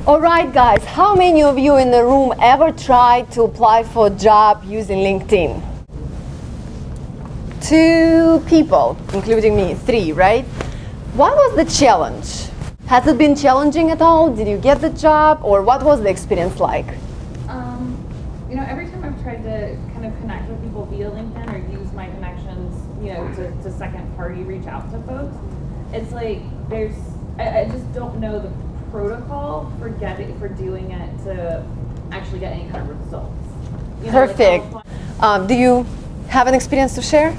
All right, guys, how many of you in the room ever tried to apply for a job using LinkedIn? 2 people, including me, 3, right? What was the challenge? Has it been challenging at all? Did you get the job, or what was the experience like? You know, every time I've tried to kind of connect with people via LinkedIn or use my connections, you know, to second party reach out to folks, it's like I just don't know the protocol for doing it to actually get any kind of results. You know, Perfect. Do you have an experience to share?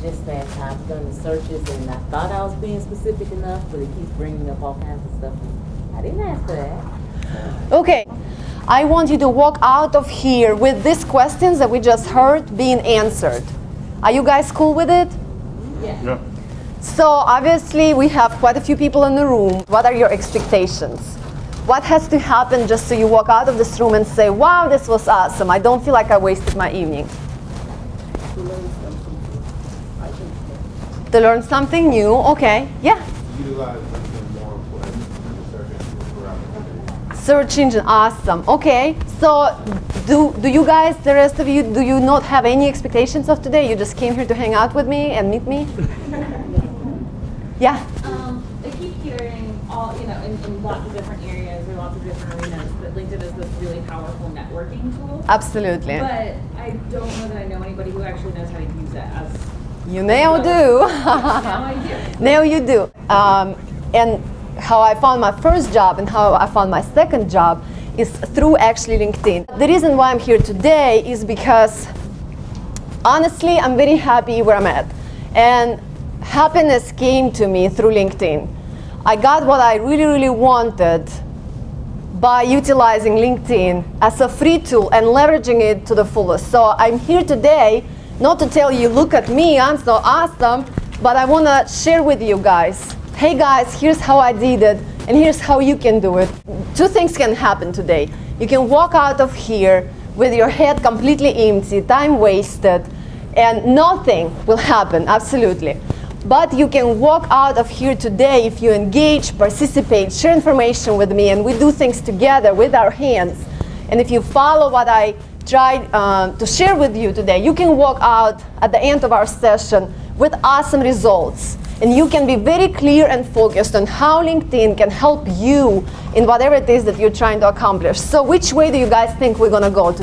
Just that I've done the searches and I thought I was being specific enough, but it keeps bringing up all kinds of stuff. I didn't ask for that. Okay, I want you to walk out of here with these questions that we just heard being answered. Are you guys cool with it? Yeah. So obviously we have quite a few people in the room. What are your expectations? What has to happen just so you walk out of this room and say, wow, this was awesome. I don't feel like I wasted my evening. To learn something new, okay, yeah. Utilize LinkedIn more for search engine. Search engine, awesome. Okay, so do you guys, the rest of you, do you not have any expectations of today? You just came here to hang out with me and meet me? Yeah? I keep hearing all, you know, in lots of different areas or lots of different arenas that LinkedIn is this really powerful networking tool. Absolutely. But I don't know that I know anybody who actually knows how to use it as You now do. now I do. Now you do. And how I found my first job and how I found my second job is through actually LinkedIn. The reason why I'm here today is because honestly, I'm very happy where I'm at. And happiness came to me through LinkedIn. I got what I really, really wanted by utilizing LinkedIn as a free tool and leveraging it to the fullest. So I'm here today not to tell you, look at me, I'm so awesome, but I want to share with you guys, hey guys, here's how I did it, and here's how you can do it. 2 things can happen today. You can walk out of here with your head completely empty, time wasted, and nothing will happen, absolutely. But you can walk out of here today if you engage, participate, share information with me, and we do things together with our hands. And if you follow what I tried to share with you today, you can walk out at the end of our session with awesome results. And you can be very clear and focused on how LinkedIn can help you in whatever it is that you're trying to accomplish. So which way do you guys think we're going to go? The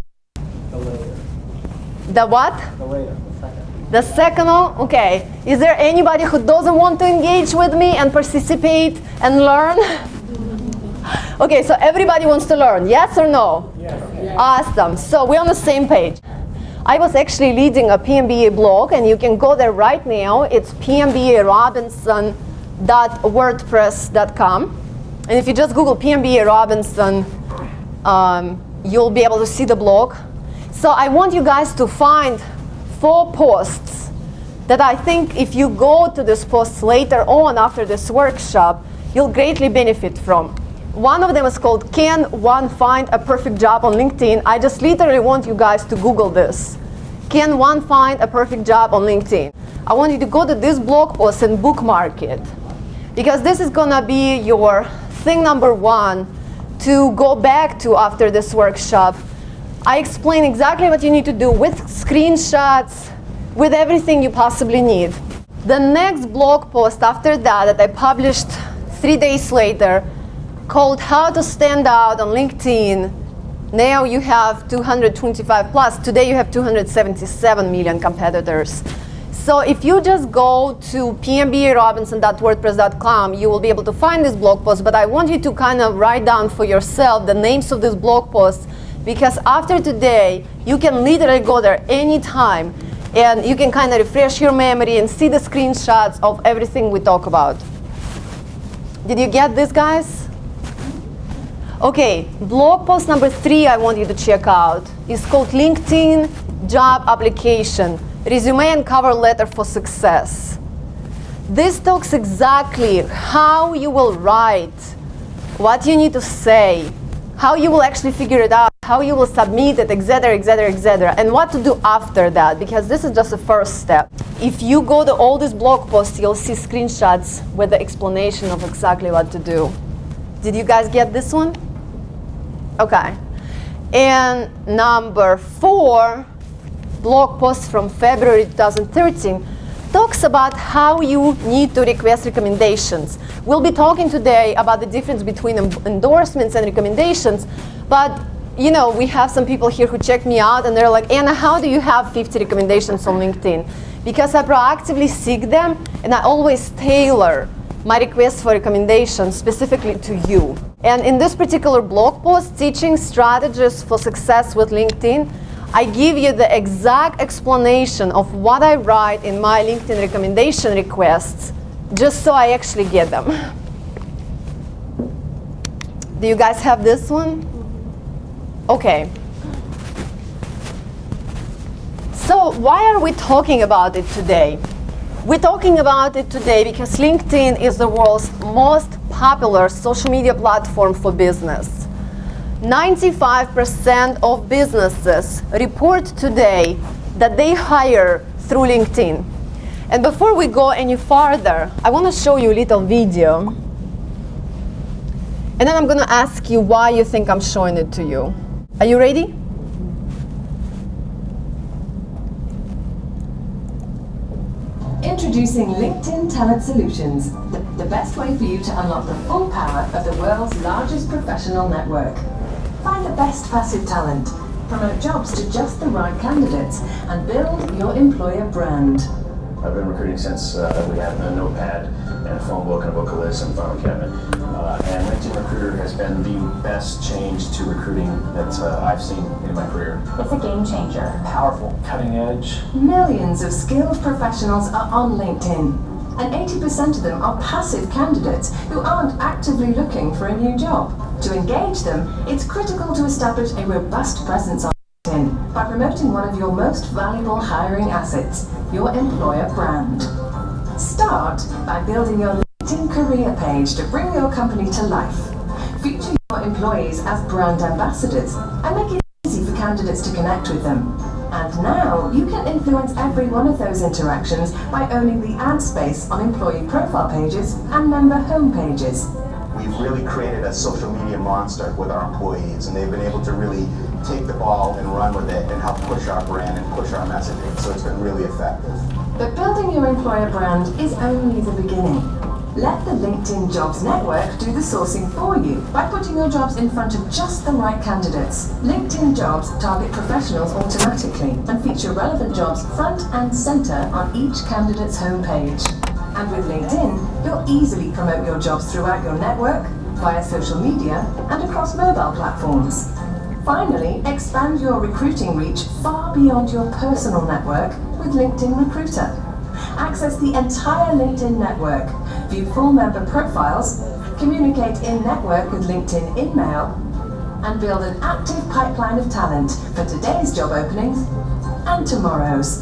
later. The what? The later. The second. The second one? Okay. Is there anybody who doesn't want to engage with me and participate and learn? Okay, so everybody wants to learn, yes or no? Yes. Awesome, so we're on the same page. I was actually leading a PMBA blog, and you can go there right now. It's pmbarobinson.wordpress.com. And if you just Google PMBA Robinson, you'll be able to see the blog. So I want you guys to find 4 posts that I think if you go to these posts later on after this workshop, you'll greatly benefit from. One of them is called, Can One Find a Perfect Job on LinkedIn? I just literally want you guys to Google this. Can one find a perfect job on LinkedIn? I want you to go to this blog post and bookmark it, because this is gonna be your thing number 1 to go back to after this workshop. I explain exactly what you need to do with screenshots, with everything you possibly need. The next blog post after that I published 3 days later, called How to Stand Out on LinkedIn. Now you have 225 plus. Today you have 277 million competitors. So if you just go to pmbarobinson.wordpress.com, you will be able to find this blog post, but I want you to kind of write down for yourself the names of these blog posts, because after today, you can literally go there anytime, and you can kind of refresh your memory and see the screenshots of everything we talk about. Did you get this, guys? Okay, blog post number 3 I want you to check out is called LinkedIn Job Application, Resume and Cover Letter for Success. This talks exactly how you will write, what you need to say, how you will actually figure it out, how you will submit it, etc., etc., etc., and what to do after that, because this is just the first step. If you go to all these blog posts, you'll see screenshots with the explanation of exactly what to do. Did you guys get this one? Okay. And number 4, blog post from February 2013, talks about how you need to request recommendations. We'll be talking today about the difference between endorsements and recommendations, but you know, we have some people here who check me out and they're like, Anna, how do you have 50 recommendations on LinkedIn? Because I proactively seek them and I always tailor my request for recommendations specifically to you. And in this particular blog post, Teaching Strategies for Success with LinkedIn, I give you the exact explanation of what I write in my LinkedIn recommendation requests, just so I actually get them. Do you guys have this one? Okay. So why are we talking about it today? We're talking about it today because LinkedIn is the world's most popular social media platform for business. 95% of businesses report today that they hire through LinkedIn. And before we go any farther, I want to show you a little video. And then I'm going to ask you why you think I'm showing it to you. Are you ready? Introducing LinkedIn Talent Solutions, the best way for you to unlock the full power of the world's largest professional network. Find the best passive talent, promote jobs to just the right candidates, and build your employer brand. I've been recruiting since we had a notepad and a phone book and a book of lists and file cabinet. And LinkedIn Recruiter has been the best change to recruiting that I've seen in my career. It's a game changer. Powerful, cutting edge. Millions of skilled professionals are on LinkedIn, and 80% of them are passive candidates who aren't actively looking for a new job. To engage them, it's critical to establish a robust presence on LinkedIn by promoting one of your most valuable hiring assets, your employer brand. Start by building your LinkedIn career page to bring your company to life. Feature your employees as brand ambassadors and make it easy for candidates to connect with them. And now you can influence every one of those interactions by owning the ad space on employee profile pages and member home pages. We've really created a social media monster with our employees, and they've been able to really take the ball and run with it and help push our brand and push our messaging. So it's been really effective. But building your employer brand is only the beginning. Let the LinkedIn Jobs Network do the sourcing for you by putting your jobs in front of just the right candidates. LinkedIn Jobs target professionals automatically and feature relevant jobs front and center on each candidate's homepage. And with LinkedIn, you'll easily promote your jobs throughout your network, via social media, and across mobile platforms. Finally, expand your recruiting reach far beyond your personal network with LinkedIn Recruiter. Access the entire LinkedIn network, view full member profiles, communicate in-network with LinkedIn InMail, and build an active pipeline of talent for today's job openings and tomorrow's.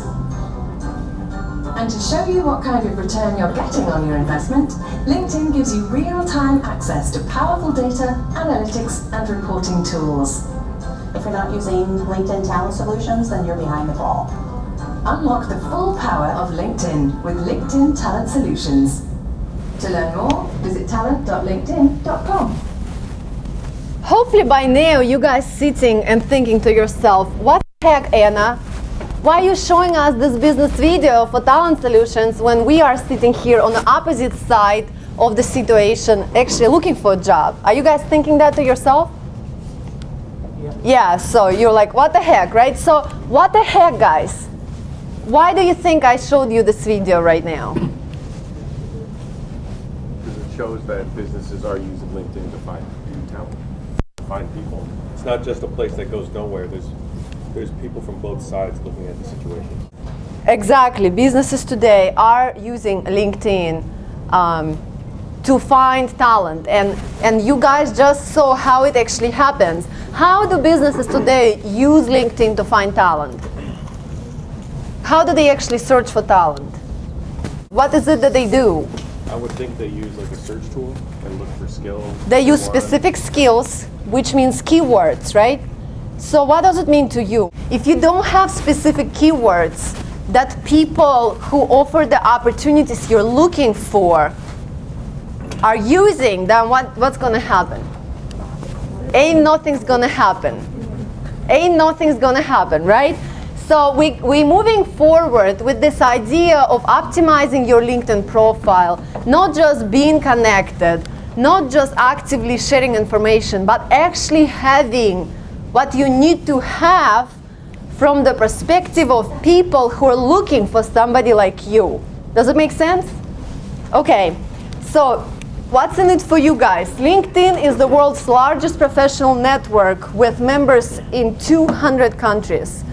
And to show you what kind of return you're getting on your investment, LinkedIn gives you real-time access to powerful data, analytics, and reporting tools. If you're not using LinkedIn Talent Solutions, then you're behind the ball. Unlock the full power of LinkedIn with LinkedIn Talent Solutions. To learn more, visit talent.linkedin.com. Hopefully by now you guys sitting and thinking to yourself, what the heck, Anna? Why are you showing us this business video for Talent Solutions when we are sitting here on the opposite side of the situation, actually looking for a job? Are you guys thinking that to yourself? Yeah, so you're like, what the heck, right? So what the heck, guys? Why do you think I showed you this video right now? Because it shows that businesses are using LinkedIn to find talent, to find people. It's not just a place that goes nowhere. There's people from both sides looking at the situation. Exactly. Businesses today are using LinkedIn to find talent. And you guys just saw how it actually happens. How do businesses today use LinkedIn to find talent? How do they actually search for talent? What is it that they do? I would think they use like a search tool and look for skills. They use specific skills, which means keywords, right? So what does it mean to you? If you don't have specific keywords that people who offer the opportunities you're looking for are using, then what's going to happen? ain't nothing's gonna happen. Ain't nothing's gonna happen, right? So we're moving forward with this idea of optimizing your LinkedIn profile, not just being connected, not just actively sharing information, but actually having what you need to have from the perspective of people who are looking for somebody like you. Does it make sense? Okay, so what's in it for you guys? LinkedIn is the world's largest professional network with members in 200 countries.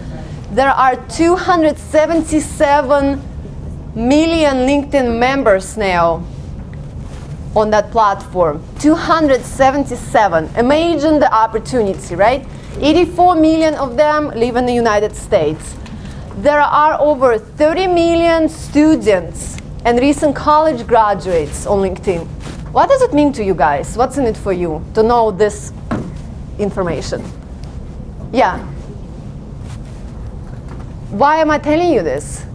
There are 277 million LinkedIn members now on that platform. 277. Imagine the opportunity, right? 84 million of them live in the United States. There are over 30 million students and recent college graduates on LinkedIn. What does it mean to you guys? What's in it for you to know this information? Yeah. Why am I telling you this?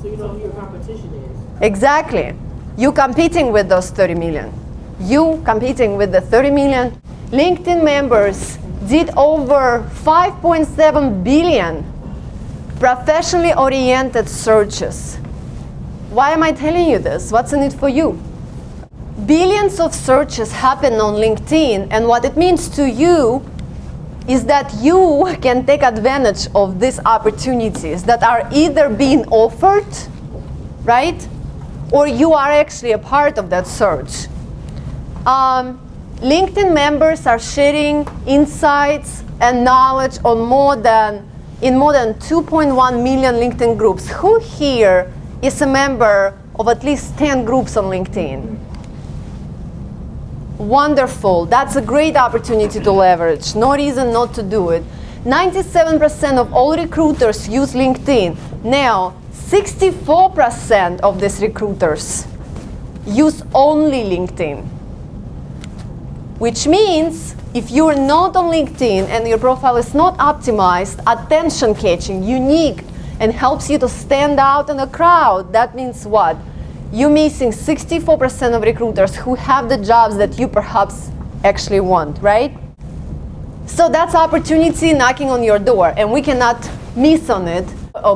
So you know who your competition is. Exactly. You competing with those 30 million. You competing with the 30 million. LinkedIn members did over 5.7 billion professionally oriented searches. Why am I telling you this? What's in it for you? Billions of searches happen on LinkedIn, and what it means to you is that you can take advantage of these opportunities that are either being offered, right? Or you are actually a part of that search. LinkedIn members are sharing insights and knowledge on more than 2.1 million LinkedIn groups. Who here is a member of at least 10 groups on LinkedIn? Wonderful. That's a great opportunity to leverage. No reason not to do it. 97% of all recruiters use LinkedIn. Now, 64% of these recruiters use only LinkedIn. Which means if you're not on LinkedIn and your profile is not optimized, attention-catching, unique, and helps you to stand out in a crowd, that means what? You're missing 64% of recruiters who have the jobs that you perhaps actually want, right? So that's opportunity knocking on your door, and we cannot miss on it.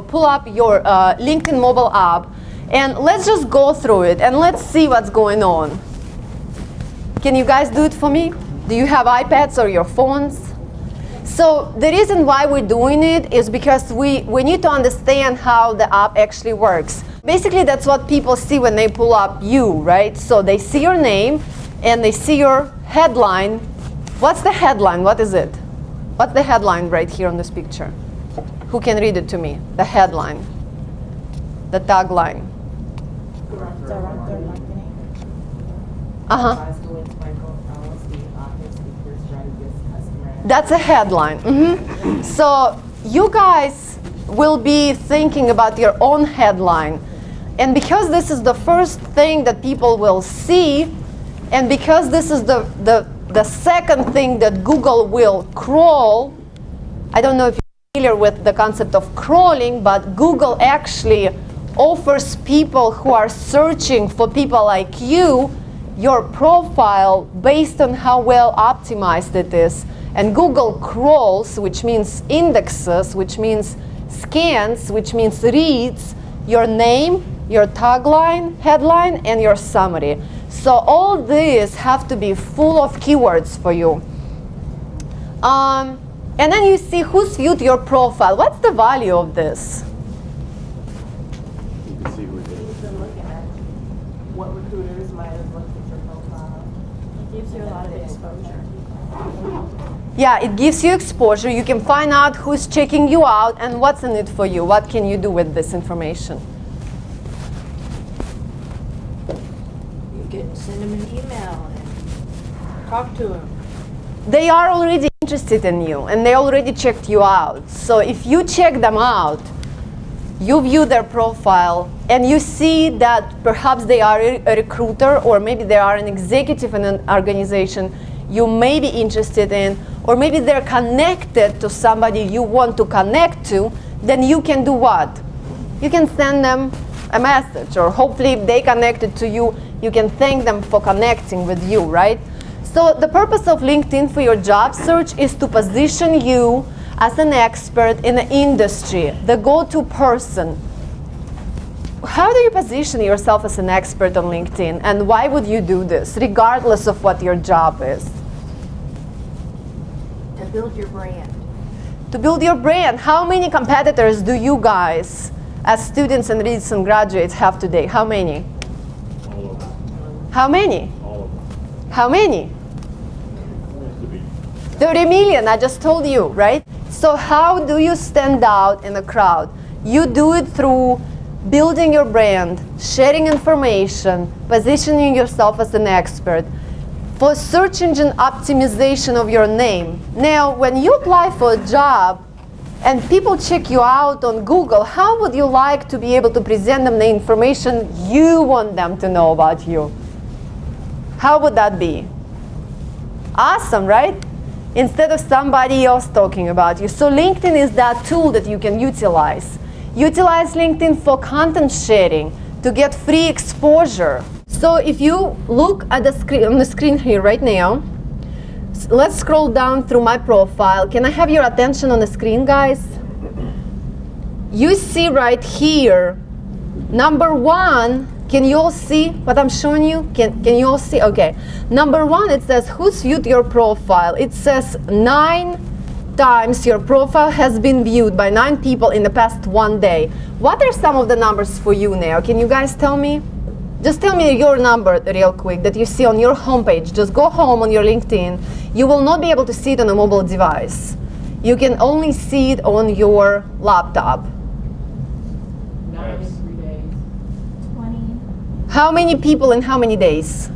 Pull up your LinkedIn mobile app, and let's just go through it, and let's see what's going on. Can you guys do it for me? Do you have iPads or your phones? So the reason why we're doing it is because we need to understand how the app actually works. Basically, that's what people see when they pull up you, right? So they see your name and they see your headline. What's the headline? What is it? What's the headline right here on this picture? Who can read it to me? The headline, the tagline. Director marketing. That's a headline. Mm-hmm. So you guys will be thinking about your own headline. And because this is the first thing that people will see, and because this is the second thing that Google will crawl, I don't know if you're familiar with the concept of crawling, but Google actually offers people who are searching for people like you your profile based on how well optimized it is. And Google crawls, which means indexes, which means scans, which means reads your name, your tagline, headline, and your summary. So all these have to be full of keywords for you. And then you see who's viewed your profile. What's the value of this? You can see who it is. You've been looking at what recruiters might have looked at your profile. It gives you a lot of exposure. Yeah, it gives you exposure. You can find out who's checking you out and what's in it for you. What can you do with this information? You can send them an email and talk to them. They are already interested in you and they already checked you out. So if you check them out, you view their profile and you see that perhaps they are a recruiter or maybe they are an executive in an organization you may be interested in, or maybe they're connected to somebody you want to connect to, then you can do what? You can send them a message, or hopefully if they connected to you, you can thank them for connecting with you, right? So the purpose of LinkedIn for your job search is to position you as an expert in the industry, the go-to person. How do you position yourself as an expert on LinkedIn, and why would you do this, regardless of what your job is? To build your brand. To build your brand. How many competitors do you guys, as students and recent graduates, have today? How many? All of them. How many? All of them. How many? To be 30 million, I just told you, right? So how do you stand out in a crowd? You do it through building your brand, sharing information, positioning yourself as an expert, for search engine optimization of your name. Now, when you apply for a job and people check you out on Google, how would you like to be able to present them the information you want them to know about you? How would that be? Awesome, right? Instead of somebody else talking about you. So LinkedIn is that tool that you can utilize. Utilize LinkedIn for content sharing, to get free exposure. So if you look at the screen, on the screen here right now, let's scroll down through my profile. Can I have your attention on the screen, guys? You see right here, number one, can you all see what I'm showing you? Can you all see? Okay. Number one, it says who's viewed your profile. It says 9 times your profile has been viewed by 9 people in the past 1 day. What are some of the numbers for you now? Can you guys tell me? Just tell me your number real quick that you see on your homepage. Just go home on your LinkedIn. You will not be able to see it on a mobile device. You can only see it on your laptop. 9 in 3 days. 20. How many people in how many days?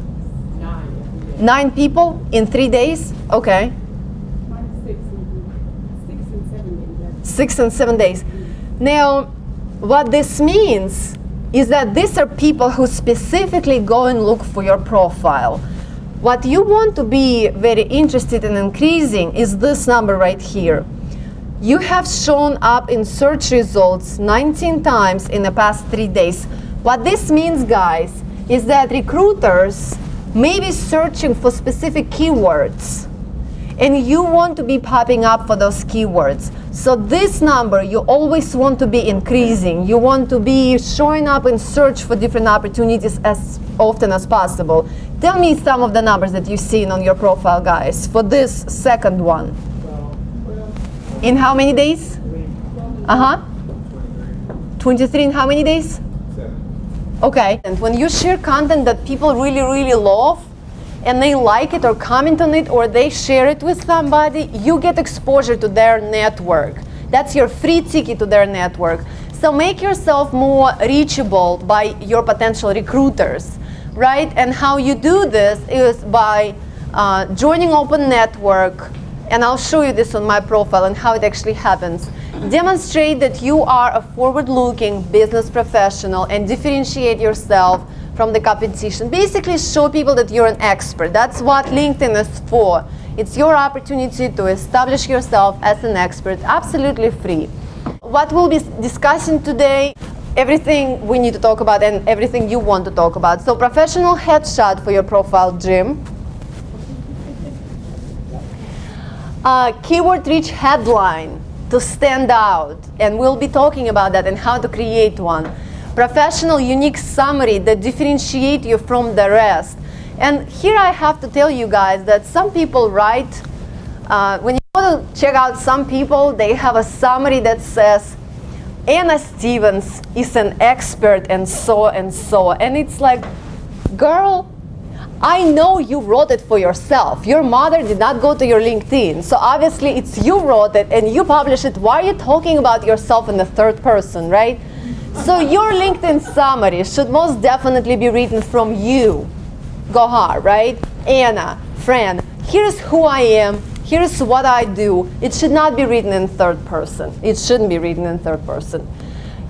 9 in 3 days. 9 people in 3 days? Okay. 6 and 7 days. Now, what this means is that these are people who specifically go and look for your profile. What you want to be very interested in increasing is this number right here. You have shown up in search results 19 times in the past 3 days. What this means, guys, is that recruiters may be searching for specific keywords, and you want to be popping up for those keywords. So this number, you always want to be increasing. You want to be showing up in search for different opportunities as often as possible. Tell me some of the numbers that you've seen on your profile, guys, for this second one. In how many days? 23 in how many days? 7. Okay. And when you share content that people really, really love, and they like it or comment on it or they share it with somebody, you get exposure to their network. That's your free ticket to their network. So make yourself more reachable by your potential recruiters, right? And how you do this is by joining open network, and I'll show you this on my profile and how it actually happens. Demonstrate that you are a forward-looking business professional and differentiate yourself from the competition. Basically show people that you're an expert. That's what LinkedIn is for. It's your opportunity to establish yourself as an expert, absolutely free. What we'll be discussing today, everything we need to talk about and everything you want to talk about. So professional headshot for your profile, Jim. Keyword rich headline to stand out, and we'll be talking about that and how to create one. Professional unique summary that differentiate you from the rest. And here I have to tell you guys that some people write, when you go to check out some people, they have a summary that says, Anna Stevens is an expert and so and so. And it's like, girl, I know you wrote it for yourself. Your mother did not go to your LinkedIn. So obviously it's you wrote it and you published it. Why are you talking about yourself in the third person, right? So your LinkedIn summary should most definitely be written from you, Gohar, right? Anna, friend, here's who I am, here's what I do. It should not be written in third person. It shouldn't be written in third person.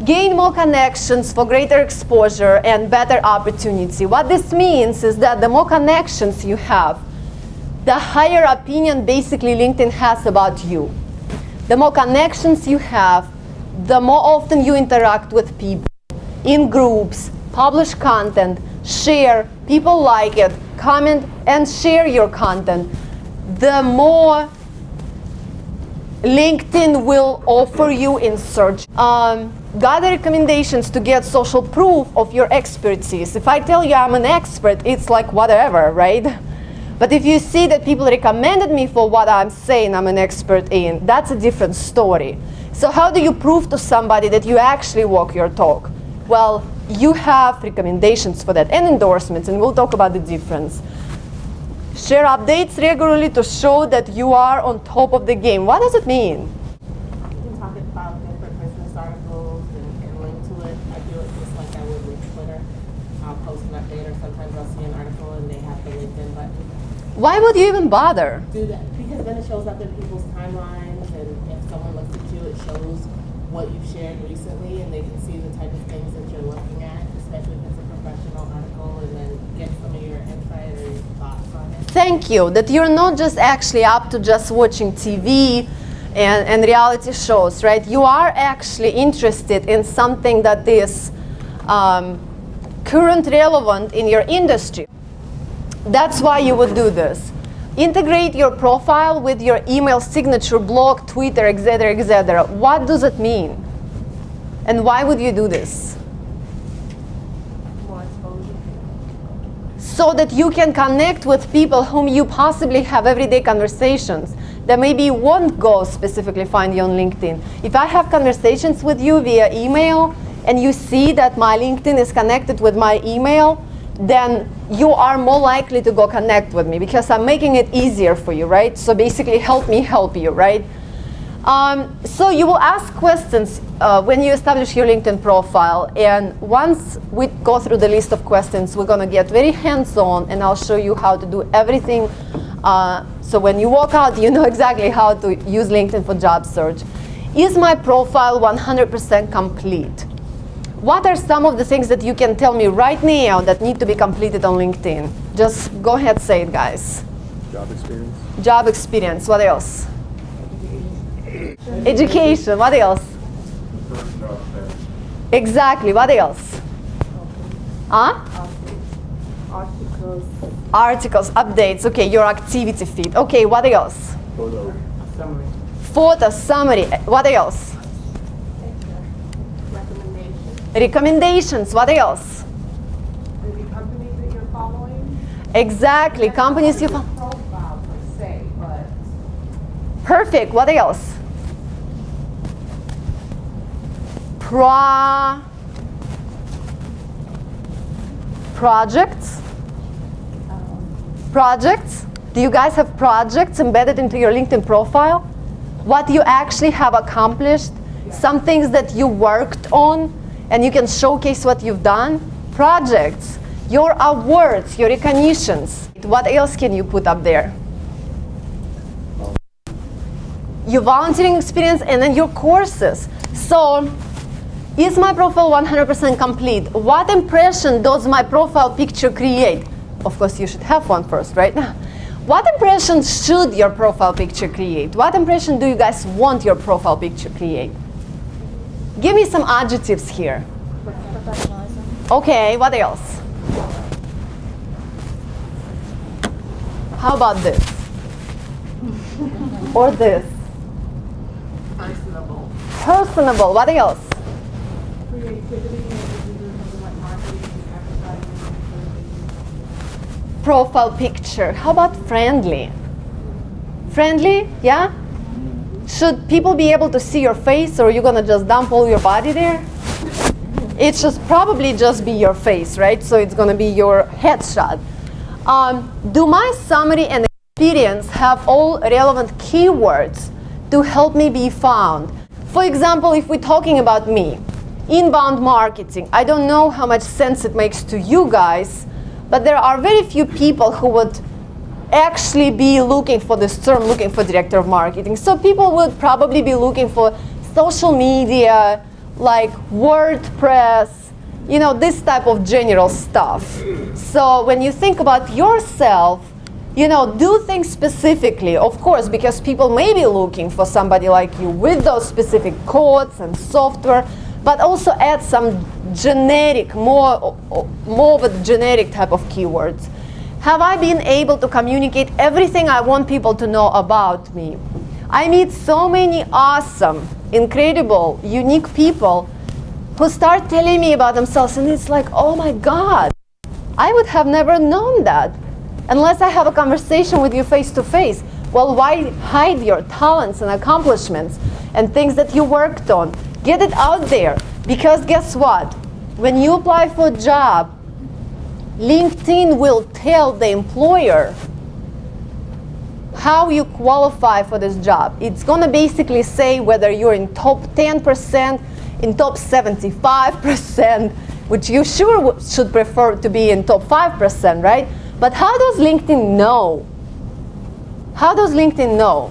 Gain more connections for greater exposure and better opportunity. What this means is that the more connections you have, the higher opinion basically LinkedIn has about you. The more connections you have, the more often you interact with people in groups, publish content, share, people like it, comment, and share your content, the more LinkedIn will offer you in search. Gather recommendations to get social proof of your expertise. If I tell you I'm an expert, it's like whatever, right? But if you see that people recommended me for what I'm saying I'm an expert in, that's a different story. So how do you prove to somebody that you actually walk your talk? Well, you have recommendations for that and endorsements, and we'll talk about the difference. Share updates regularly to show that you are on top of the game. What does it mean? You can talk about different business articles and link to it. I do it just like I would with Twitter. I'll post an update, or sometimes I'll see an article and they have the LinkedIn button. Why would you even bother? Do that because then it shows up in people's timelines, and if someone looks at you, it shows what you've shared recently, and they can see the type of things that you're looking at, especially if it's a professional article, and then get some of your insight or your thoughts on it. Thank you, that you're not just actually up to just watching TV and reality shows, right? You are actually interested in something that is current relevant in your industry. That's why you would do this. Integrate your profile with your email signature, blog, Twitter, etc., etc. What does it mean? And why would you do this? More exposure. So that you can connect with people whom you possibly have everyday conversations that maybe won't go specifically find you on LinkedIn. If I have conversations with you via email and you see that my LinkedIn is connected with my email, then you are more likely to go connect with me because I'm making it easier for you, right? So basically help me help you, right? So you will ask questions when you establish your LinkedIn profile, and once we go through the list of questions, we're gonna get very hands-on, and I'll show you how to do everything. So when you walk out, you know exactly how to use LinkedIn for job search. Is my profile 100% complete? What are some of the things that you can tell me right now that need to be completed on LinkedIn? Just go ahead, say it, guys. Job experience. Job experience, what else? Education, what else? Exactly, what else? Huh? Articles. Articles, updates, okay, your activity feed. Okay, what else? Photo. Summary. Photo, summary, what else? Recommendations, what else? Maybe companies that you're following. Exactly, companies you follow. Profile per se, but Perfect, what else? Projects? Projects? Do you guys have projects embedded into your LinkedIn profile? What you actually have accomplished? Some things that you worked on, and you can showcase what you've done. Projects, your awards, your recognitions. What else can you put up there? Your volunteering experience, and then your courses. So, is my profile 100% complete? What impression does my profile picture create? Of course, you should have one first, right? What impression should your profile picture create? What impression do you guys want your profile picture create? Give me some adjectives here. Professionalism. Okay, what else? How about this? Or this? personable. Personable, what else? Creativity, maybe do something like marketing, advertising. Profile picture. How about friendly? Friendly, yeah? Should people be able to see your face, or are you gonna just dump all your body there? It should probably just be your face, right? So it's gonna be your headshot. Do my summary and experience have all relevant keywords to help me be found? For example, if we're talking about me, inbound marketing, I don't know how much sense it makes to you guys, but there are very few people who would actually be looking for this term, looking for director of marketing. So people would probably be looking for social media, like WordPress, you know, this type of general stuff. So when you think about yourself, you know, do things specifically, of course, because people may be looking for somebody like you with those specific codes and software, but also add some generic, more of a generic type of keywords. Have I been able to communicate everything I want people to know about me? I meet so many awesome, incredible, unique people who start telling me about themselves, and it's like, oh my God, I would have never known that unless I have a conversation with you face to face. Well, why hide your talents and accomplishments and things that you worked on? Get it out there, because guess what? When you apply for a job, LinkedIn will tell the employer how you qualify for this job. It's going to basically say whether you're in top 10%, in top 75%, which you sure should prefer to be in top 5%, right? But how does LinkedIn know? How does LinkedIn know?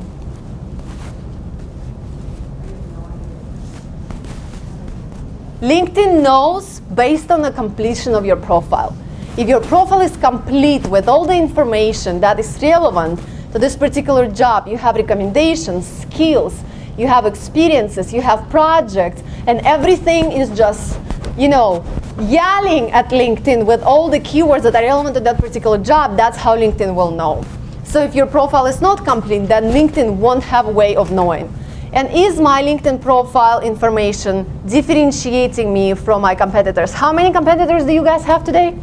LinkedIn knows based on the completion of your profile. If your profile is complete with all the information that is relevant to this particular job, you have recommendations, skills, you have experiences, you have projects, and everything is just, you know, yelling at LinkedIn with all the keywords that are relevant to that particular job, that's how LinkedIn will know. So if your profile is not complete, then LinkedIn won't have a way of knowing. And is my LinkedIn profile information differentiating me from my competitors? How many competitors do you guys have today?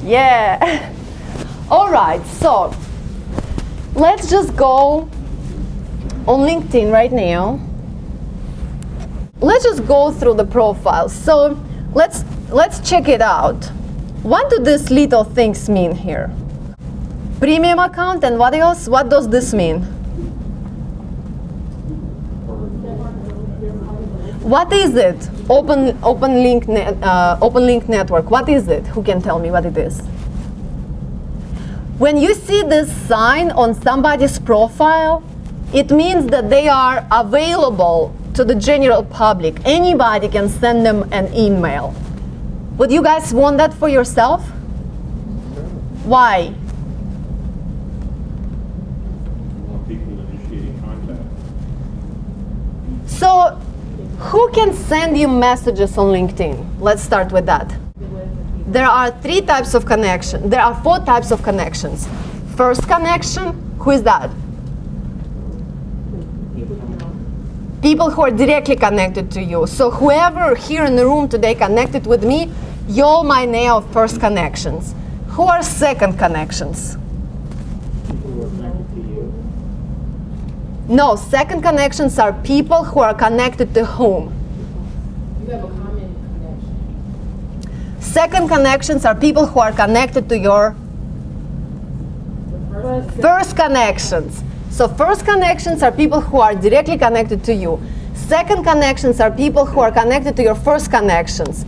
Yeah. All right, so let's just go on LinkedIn right now. Let's just go through the profiles. So let's check it out. What do these little things mean here? Premium account, and what else? What does this mean? What is it? Open link network. What is it? Who can tell me what it is? When you see this sign on somebody's profile, it means that they are available to the general public. Anybody can send them an email. Would you guys want that for yourself? Why? People initiating contact. So, who can send you messages on LinkedIn? Let's start with that. There are 3 types of connection. There are 4 types of connections. First connection, who is that? People who are directly connected to you. So whoever here in the room today connected with me, you all might know first connections. Who are second connections? No, second connections are people who are connected to whom? You have a common connection. Second connections are people who are connected to your first connections. So first connections are people who are directly connected to you. Second connections are people who are connected to your first connections.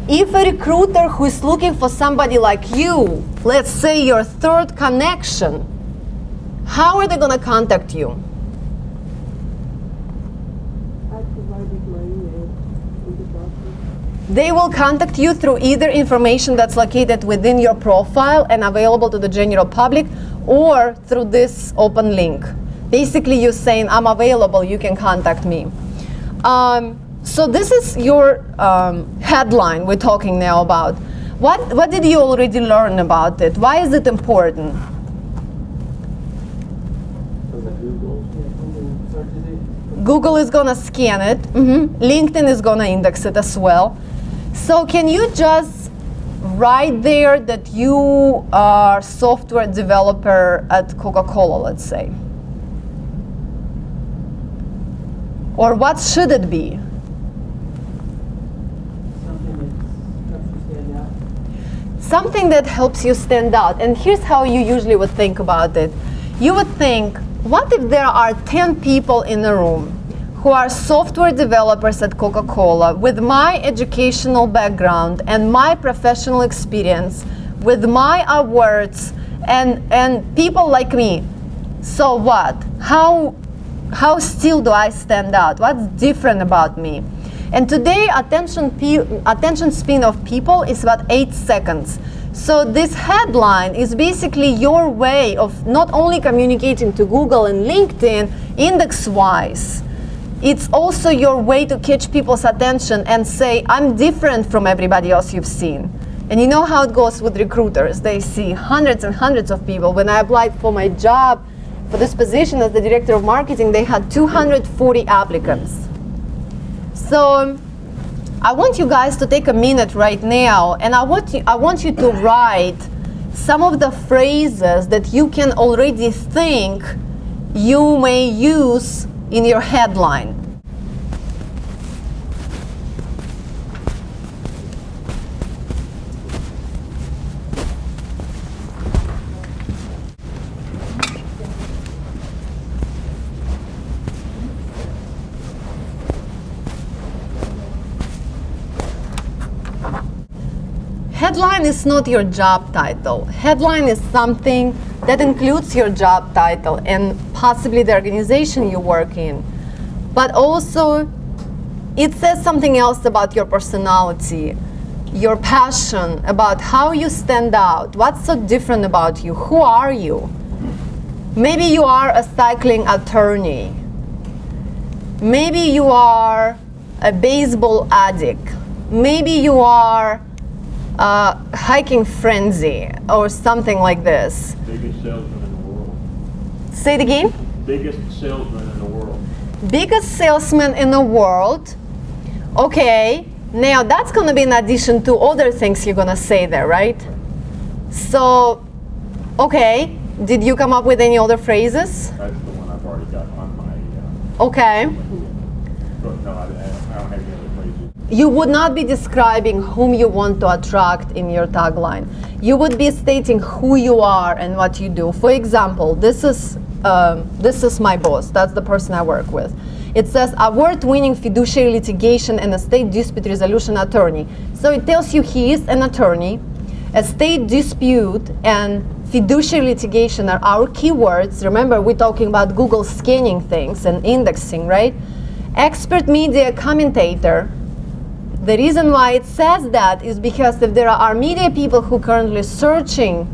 If a recruiter who is looking for somebody like you, let's say your third connection, how are they going to contact you? They will contact you through either information that's located within your profile and available to the general public, or through this open link. Basically, you're saying, I'm available, you can contact me. So this is your headline we're talking now about. What did you already learn about it? Why is it important? Google is going to scan it. LinkedIn is going to index it as well. So can you just write there that you are software developer at Coca-Cola, let's say? Or what should it be? Something that helps you stand out. And here's how you usually would think about it. You would think, what if there are 10 people in a room who are software developers at Coca-Cola with my educational background and my professional experience, with my awards and people like me? So what? How still do I stand out? What's different about me? And today, attention span of people is about 8 seconds. So this headline is basically your way of not only communicating to Google and LinkedIn index-wise, it's also your way to catch people's attention and say, I'm different from everybody else you've seen. And you know how it goes with recruiters. They see hundreds and hundreds of people. When I applied for my job, for this position as the director of marketing, they had 240 applicants. So I want you guys to take a minute right now, and I want you to write some of the phrases that you can already think you may use in your headline. Headline is not your job title. Headline is something that includes your job title and possibly the organization you work in. But also, it says something else about your personality, your passion, about how you stand out, what's so different about you, who are you? Maybe you are a cycling attorney. Maybe you are a baseball addict. Maybe you are hiking frenzy or something like this. Biggest salesman in the world. Say it again? Biggest salesman in the world. Biggest salesman in the world. Okay, now that's going to be in addition to other things you're going to say there, right? So, okay, did you come up with any other phrases? That's the one I've already got on my. Okay. But no, I don't have any other phrases. You would not be describing whom you want to attract in your tagline. You would be stating who you are and what you do. For example, this is my boss. That's the person I work with. It says award-winning fiduciary litigation and estate dispute resolution attorney. So it tells you he is an attorney. Estate dispute and fiduciary litigation are our keywords. Remember, we're talking about Google scanning things and indexing, right? Expert media commentator. The reason why it says that is because if there are media people who currently searching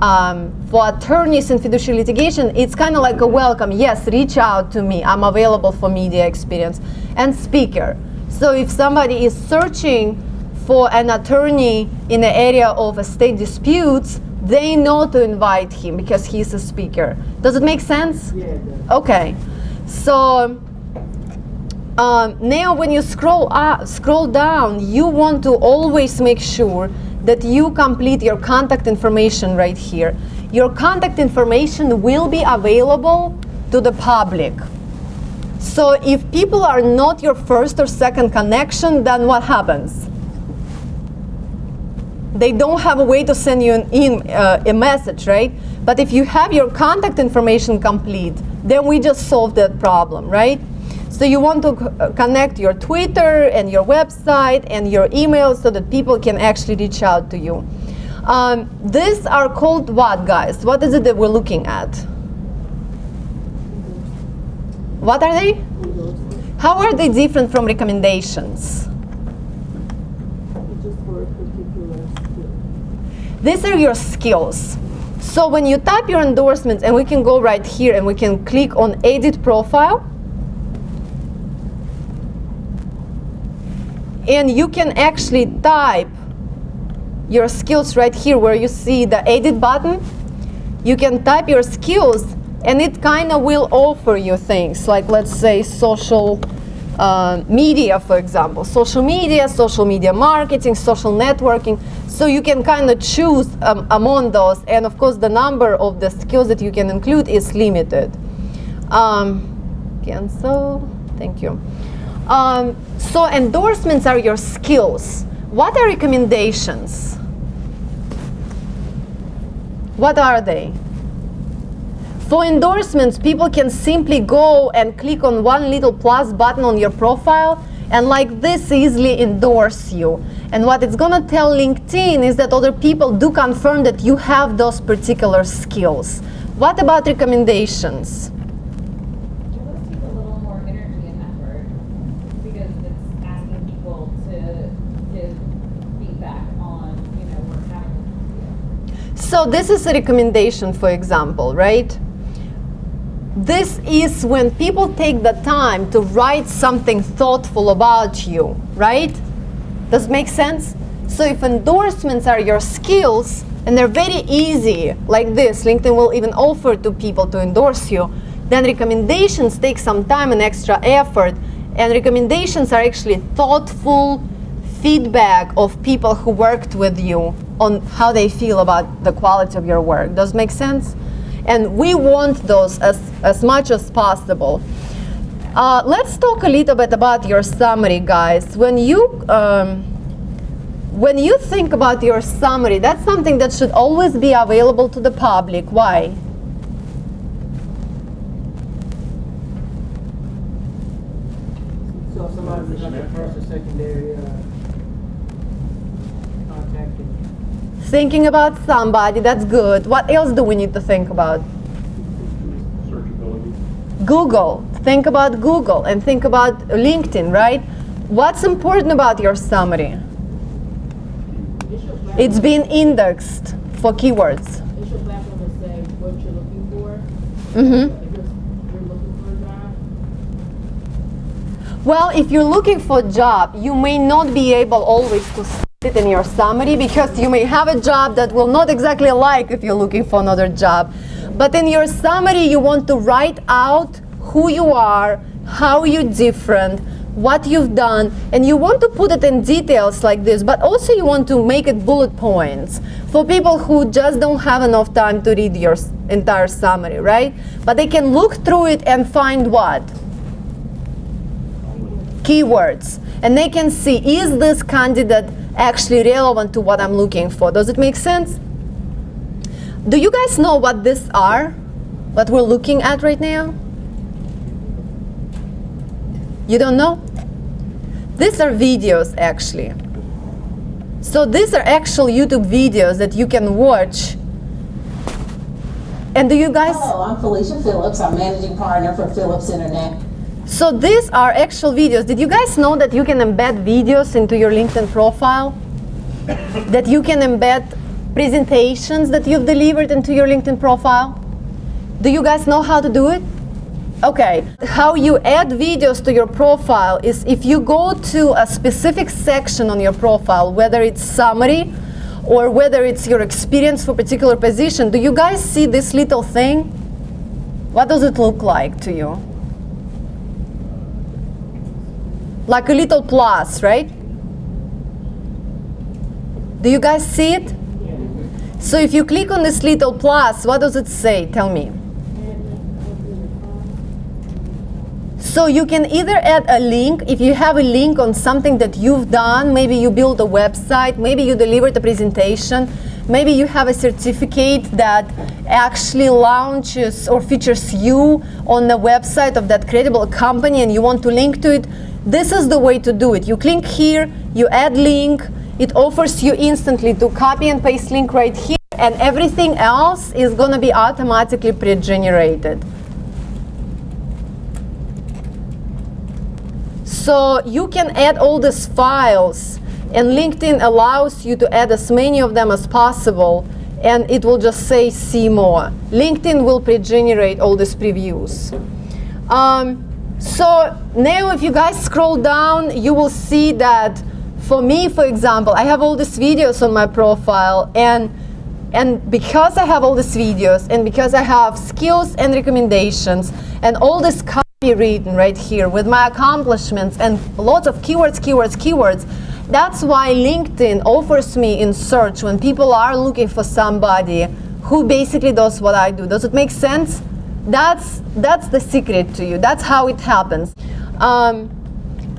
for attorneys in fiduciary litigation, it's kind of like a welcome. Yes, reach out to me. I'm available for media experience. And speaker. So if somebody is searching for an attorney in the area of estate disputes, they know to invite him because he's a speaker. Does it make sense? Yeah, it does. Okay. So now when you scroll down, you want to always make sure that you complete your contact information right here. Your contact information will be available to the public. So if people are not your first or second connection, then what happens? They don't have a way to send you a message, right? But if you have your contact information complete, then we just solved that problem, right? So you want to connect your Twitter and your website and your email so that people can actually reach out to you. These are called what, guys? What is it that we're looking at? What are they? How are they different from recommendations? These are your skills. So when you type your endorsements, and we can go right here and we can click on edit profile, and you can actually type your skills right here where you see the edit button. You can type your skills and it kind of will offer you things like, let's say, social media, for example. Social media marketing, social networking. So you can kind of choose among those, and of course the number of the skills that you can include is limited. Cancel, thank you. So endorsements are your skills. What are recommendations? What are they? For endorsements, people can simply go and click on one little plus button on your profile and like this easily endorse you. And what it's gonna tell LinkedIn is that other people do confirm that you have those particular skills. What about recommendations? It does take a little more energy and effort because it's asking people to give feedback on, we're having an interview. So this is a recommendation, for example, right? This is when people take the time to write something thoughtful about you, right? Does it make sense? So if endorsements are your skills, and they're very easy, like this, LinkedIn will even offer to people to endorse you, then recommendations take some time and extra effort, and recommendations are actually thoughtful feedback of people who worked with you on how they feel about the quality of your work. Does it make sense? And we want those as much as possible. Let's talk a little bit about your summary, guys. When you think about your summary, that's something that should always be available to the public. Why? So if somebody's like a first or secondary contacting. Thinking about somebody, that's good. What else do we need to think about? Searchability. Google. Think about Google and think about LinkedIn, right? What's important about your summary? It's being indexed for keywords. It should platform to say what you're looking for. Mm-hmm. If you're looking for a job. Well, if you're looking for a job, you may not be able always to state it in your summary because you may have a job that will not exactly like if you're looking for another job. But in your summary, you want to write out who you are, how you're different, what you've done, and you want to put it in details like this, but also you want to make it bullet points for people who just don't have enough time to read your entire summary, right? But they can look through it and find what? Keywords. And they can see, is this candidate actually relevant to what I'm looking for? Does it make sense? Do you guys know what these are? What we're looking at right now? You don't know? These are videos, actually. So these are actual YouTube videos that you can watch. And do you guys... Hello, I'm Felicia Phillips. I'm managing partner for Phillips Internet. So these are actual videos. Did you guys know that you can embed videos into your LinkedIn profile? That you can embed presentations that you've delivered into your LinkedIn profile? Do you guys know how to do it? Okay, how you add videos to your profile is if you go to a specific section on your profile, whether it's summary or whether it's your experience for a particular position. Do you guys see this little thing? What does it look like to you? Like a little plus, right? Do you guys see it? So if you click on this little plus, what does it say? Tell me. So you can either add a link, if you have a link on something that you've done, maybe you built a website, maybe you delivered a presentation, maybe you have a certificate that actually launches or features you on the website of that credible company and you want to link to it. This is the way to do it. You click here, you add link, it offers you instantly to copy and paste link right here, and everything else is going to be automatically pre-generated. So you can add all these files, and LinkedIn allows you to add as many of them as possible, and it will just say see more. LinkedIn will pre-generate all these previews. So now if you guys scroll down, you will see that for me, for example, I have all these videos on my profile, and because I have all these videos, and because I have skills and recommendations, and all this copy written right here with my accomplishments and lots of keywords, that's why LinkedIn offers me in search when people are looking for somebody who basically does what I do. Does it make sense? That's the secret to you. That's how it happens.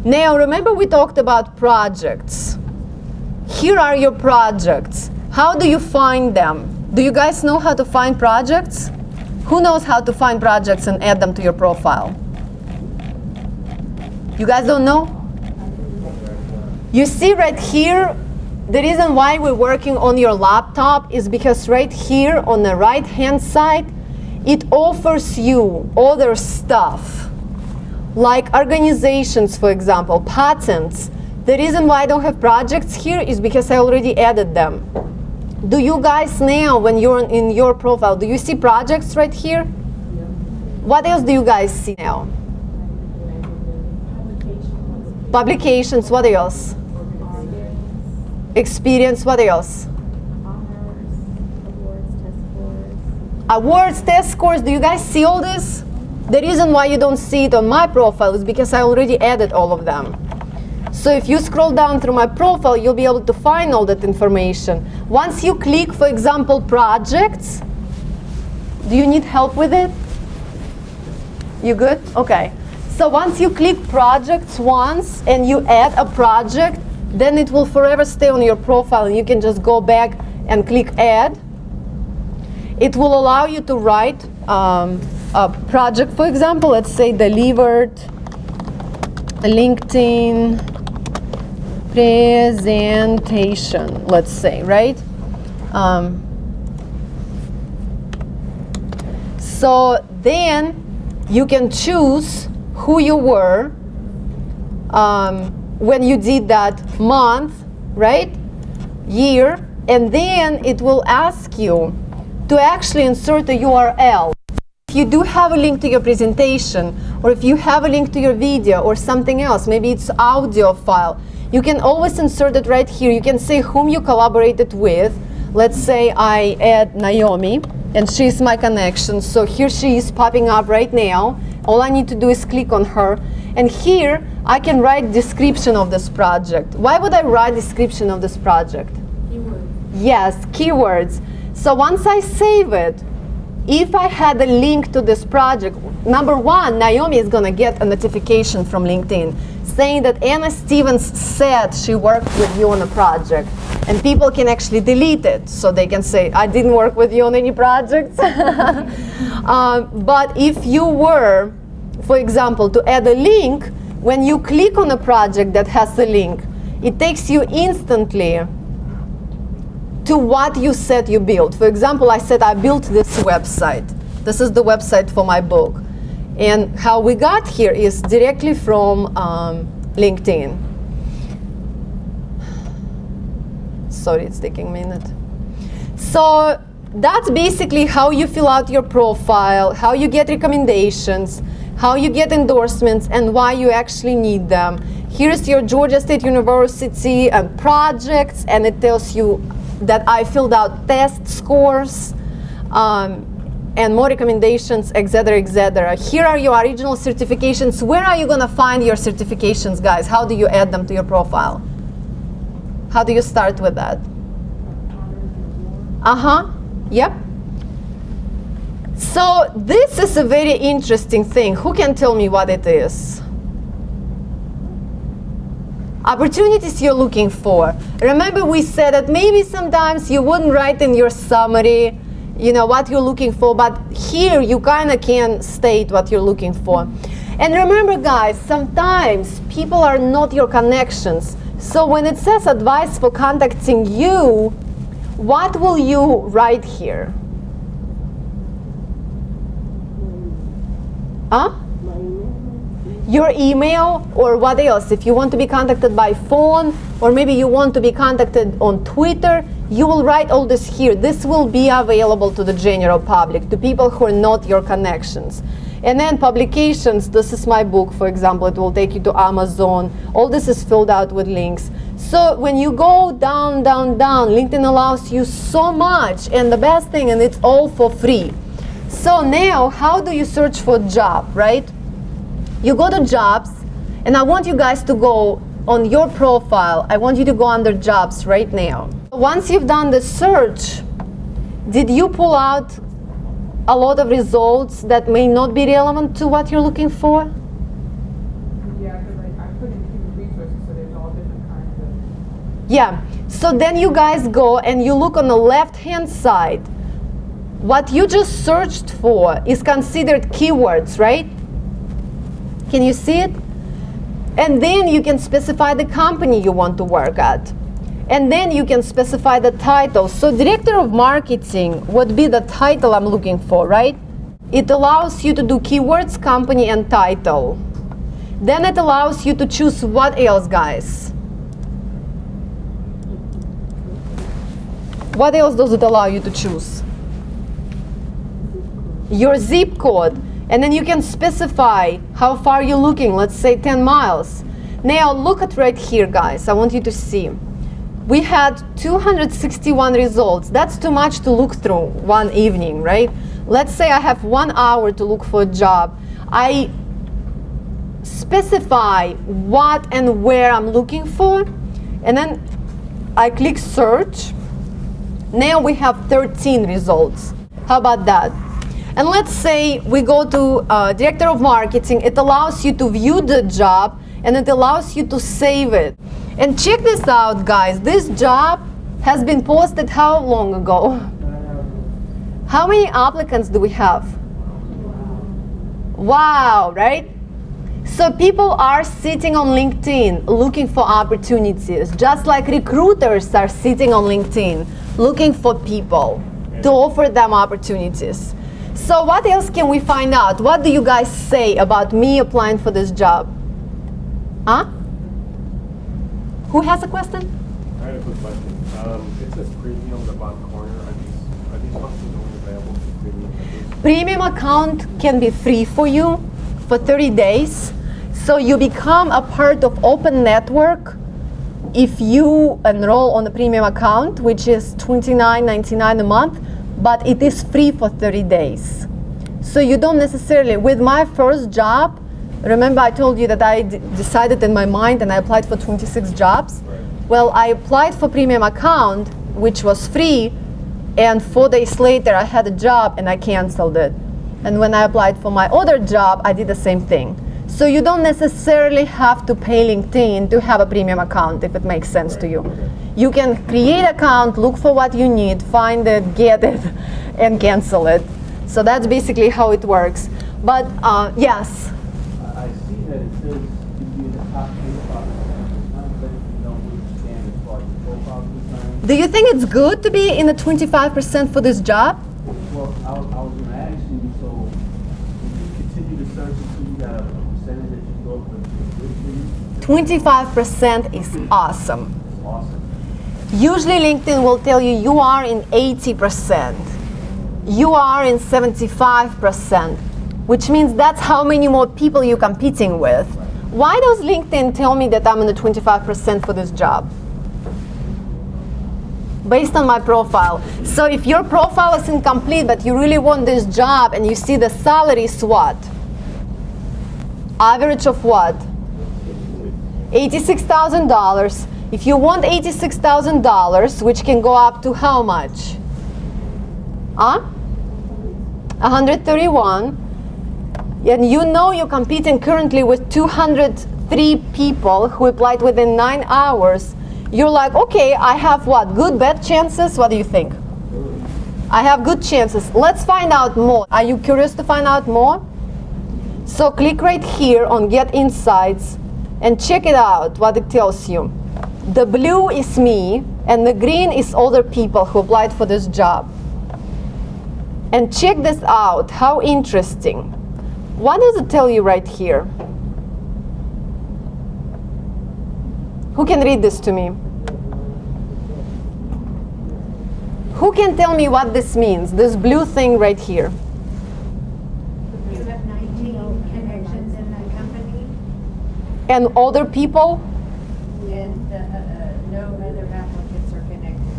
Now, remember we talked about projects. Here are your projects. How do you find them? Do you guys know how to find projects? Who knows how to find projects and add them to your profile? You guys don't know? You see right here, the reason why we're working on your laptop is because right here on the right-hand side, it offers you other stuff, like organizations, for example, patents. The reason why I don't have projects here is because I already added them. Do you guys now, when you're in your profile, do you see projects right here? What else do you guys see now? Publications, what else? Experience, what else? Honors, awards, test scores. Awards, test scores, do you guys see all this? The reason why you don't see it on my profile is because I already added all of them. So if you scroll down through my profile, you'll be able to find all that information. Once you click, for example, projects, do you need help with it? You good? Okay. So once you click projects once and you add a project, then it will forever stay on your profile and you can just go back and click add. It will allow you to write a project, for example, let's say delivered LinkedIn presentation, let's say, right? So then you can choose who you were when you did that month, right? Year, and then it will ask you to actually insert a URL. If you do have a link to your presentation, or if you have a link to your video or something else, maybe it's audio file, you can always insert it right here. You can say whom you collaborated with. Let's say I add Naomi, and she's my connection. So here she is popping up right now. All I need to do is click on her. And here I can write description of this project. Why would I write description of this project? Keywords. Yes, keywords. So once I save it, if I had a link to this project, number one, Naomi is going to get a notification from LinkedIn saying that Anna Stevens said she worked with you on a project. And people can actually delete it. So they can say, I didn't work with you on any projects. But if you were, for example, to add a link, when you click on a project that has a link, it takes you instantly to what you said you built. For example, I said I built this website. This is the website for my book. And how we got here is directly from LinkedIn. Sorry, it's taking a minute. So that's basically how you fill out your profile, how you get recommendations, how you get endorsements, and why you actually need them. Here's your Georgia State University and projects, and it tells you that I filled out test scores and more recommendations, etc., etc. Here are your original certifications. Where are you going to find your certifications, guys? How do you add them to your profile? How do you start with that? Yep. So this is a very interesting thing. Who can tell me what it is? Opportunities you're looking for. Remember we said that maybe sometimes you wouldn't write in your summary, you know, what you're looking for, but here you kind of can state what you're looking for. And remember, guys, sometimes people are not your connections. So when it says advice for contacting you, what will you write here? Huh? Your email, or what else? If you want to be contacted by phone, or maybe you want to be contacted on Twitter, you will write all this here. This will be available to the general public, to people who are not your connections. And then publications, this is my book, for example, it will take you to Amazon. All this is filled out with links. So when you go down, down, down, LinkedIn allows you so much, and the best thing, and it's all for free. So now, how do you search for a job, right? You go to jobs, and I want you guys to go on your profile. I want you to go under jobs right now. Once you've done the search, did you pull out a lot of results that may not be relevant to what you're looking for? Yeah, because I put in human resources, so there's all different kinds of... Yeah, so then you guys go and you look on the left-hand side. What you just searched for is considered keywords, right? Can you see it? And then you can specify the company you want to work at. And then you can specify the title. So Director of Marketing would be the title I'm looking for, right? It allows you to do keywords, company, and title. Then it allows you to choose what else, guys? What else does it allow you to choose? Your zip code. And then you can specify how far you're looking, let's say 10 miles. Now look at right here, guys. I want you to see. we had 261 results. That's too much to look through one evening, right? Let's say I have 1 hour to look for a job. I specify what and where I'm looking for, and then I click search. Now we have 13 results. How about that? And let's say we go to Director of Marketing. It allows you to view the job, and it allows you to save it. And check this out, guys. This job has been posted how long ago? How many applicants do we have? Wow, right? So people are sitting on LinkedIn looking for opportunities, just like recruiters are sitting on LinkedIn looking for people to offer them opportunities. So what else can we find out? What do you guys say about me applying for this job? Huh? Who has a question? I have a quick question. It says premium in the bottom corner. Are these functions only available for premium members? Premium account can be free for you for 30 days. So you become a part of open network if you enroll on the premium account, which is $29.99 a month, but it is free for 30 days. So you don't necessarily, with my first job, remember I told you that I decided in my mind and I applied for 26 jobs? Right. Well, I applied for premium account, which was free, and 4 days later I had a job and I canceled it. And when I applied for my other job, I did the same thing. So you don't necessarily have to pay LinkedIn to have a premium account, if it makes sense to you. You can create an account, look for what you need, find it, get it, and cancel it. So that's basically how it works. But yes? I see that it says to be in the top 25%. It's not letting you know which stand as far as the profile is concerned. Do you think it's good to be in the 25% for this job? Well, I was going to ask you, so if you continue to search until you got a percentage that you go for, is good for you? 25% is awesome. It's awesome. Usually LinkedIn will tell you you are in 80%. You are in 75%, which means that's how many more people you're competing with. Why does LinkedIn tell me that I'm in the 25% for this job? Based on my profile. So if your profile is incomplete but you really want this job and you see the salary is what? Average of what? $86,000. If you want $86,000, which can go up to how much? 131. And you know you're competing currently with 203 people who applied within 9 hours. You're like, okay, I have what? Good, bad chances? What do you think? I have good chances. Let's find out more. Are you curious to find out more? So click right here on Get Insights and check it out, what it tells you. The blue is me, and the green is other people who applied for this job. And check this out, how interesting. What does it tell you right here? Who can read this to me? Who can tell me what this means, this blue thing right here? You have 19 connections in that company, And other people? and no other applicants are connected to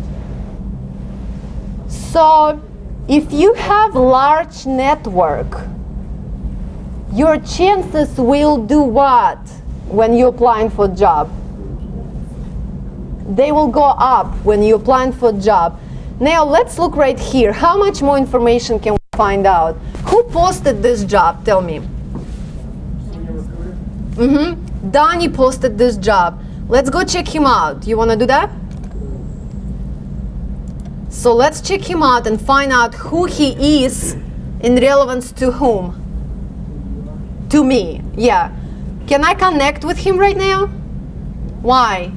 it. So, if you have large network, your chances will do what when you're applying for a job? They will go up when you're applying for a job. Now let's look right here. How much more information can we find out? Who posted this job? Tell me. Donnie posted this job. Let's go check him out. You want to do that? So let's check him out and find out who he is in relevance to whom? To me, yeah. Can I connect with him right now? Why?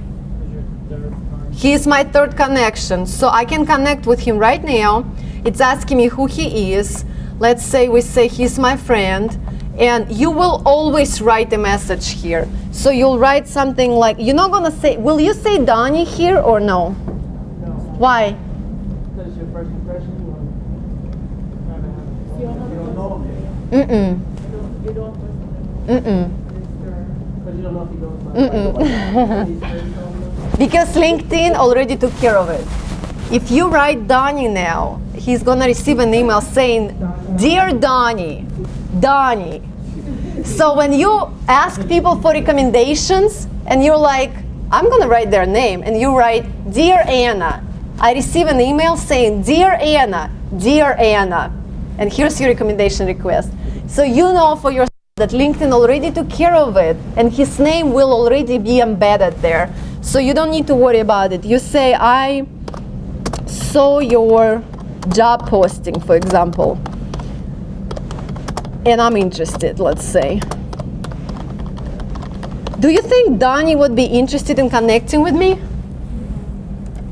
He is my third connection, so I can connect with him right now. It's asking me who he is. Let's say we say he's my friend, and you will always write a message here. So you'll write something like, you're not gonna say, will you say Donnie here or no? No. Why? Because your first impression, you don't know him Mm-mm. You don't. Mm-mm. because you don't know if he goes by. Mm-mm. Because LinkedIn already took care of it. If you write Donnie now, he's gonna receive an email saying, "Dear Donnie, Donnie." So when you ask people for recommendations and you're like, I'm gonna write their name, and you write, "Dear Anna," I receive an email saying, "Dear Anna, dear Anna," and here's your recommendation request. So you know for yourself that LinkedIn already took care of it, and his name will already be embedded there. So you don't need to worry about it. You say, "I saw your job posting," for example, and I'm interested, let's say. Do you think Donnie would be interested in connecting with me?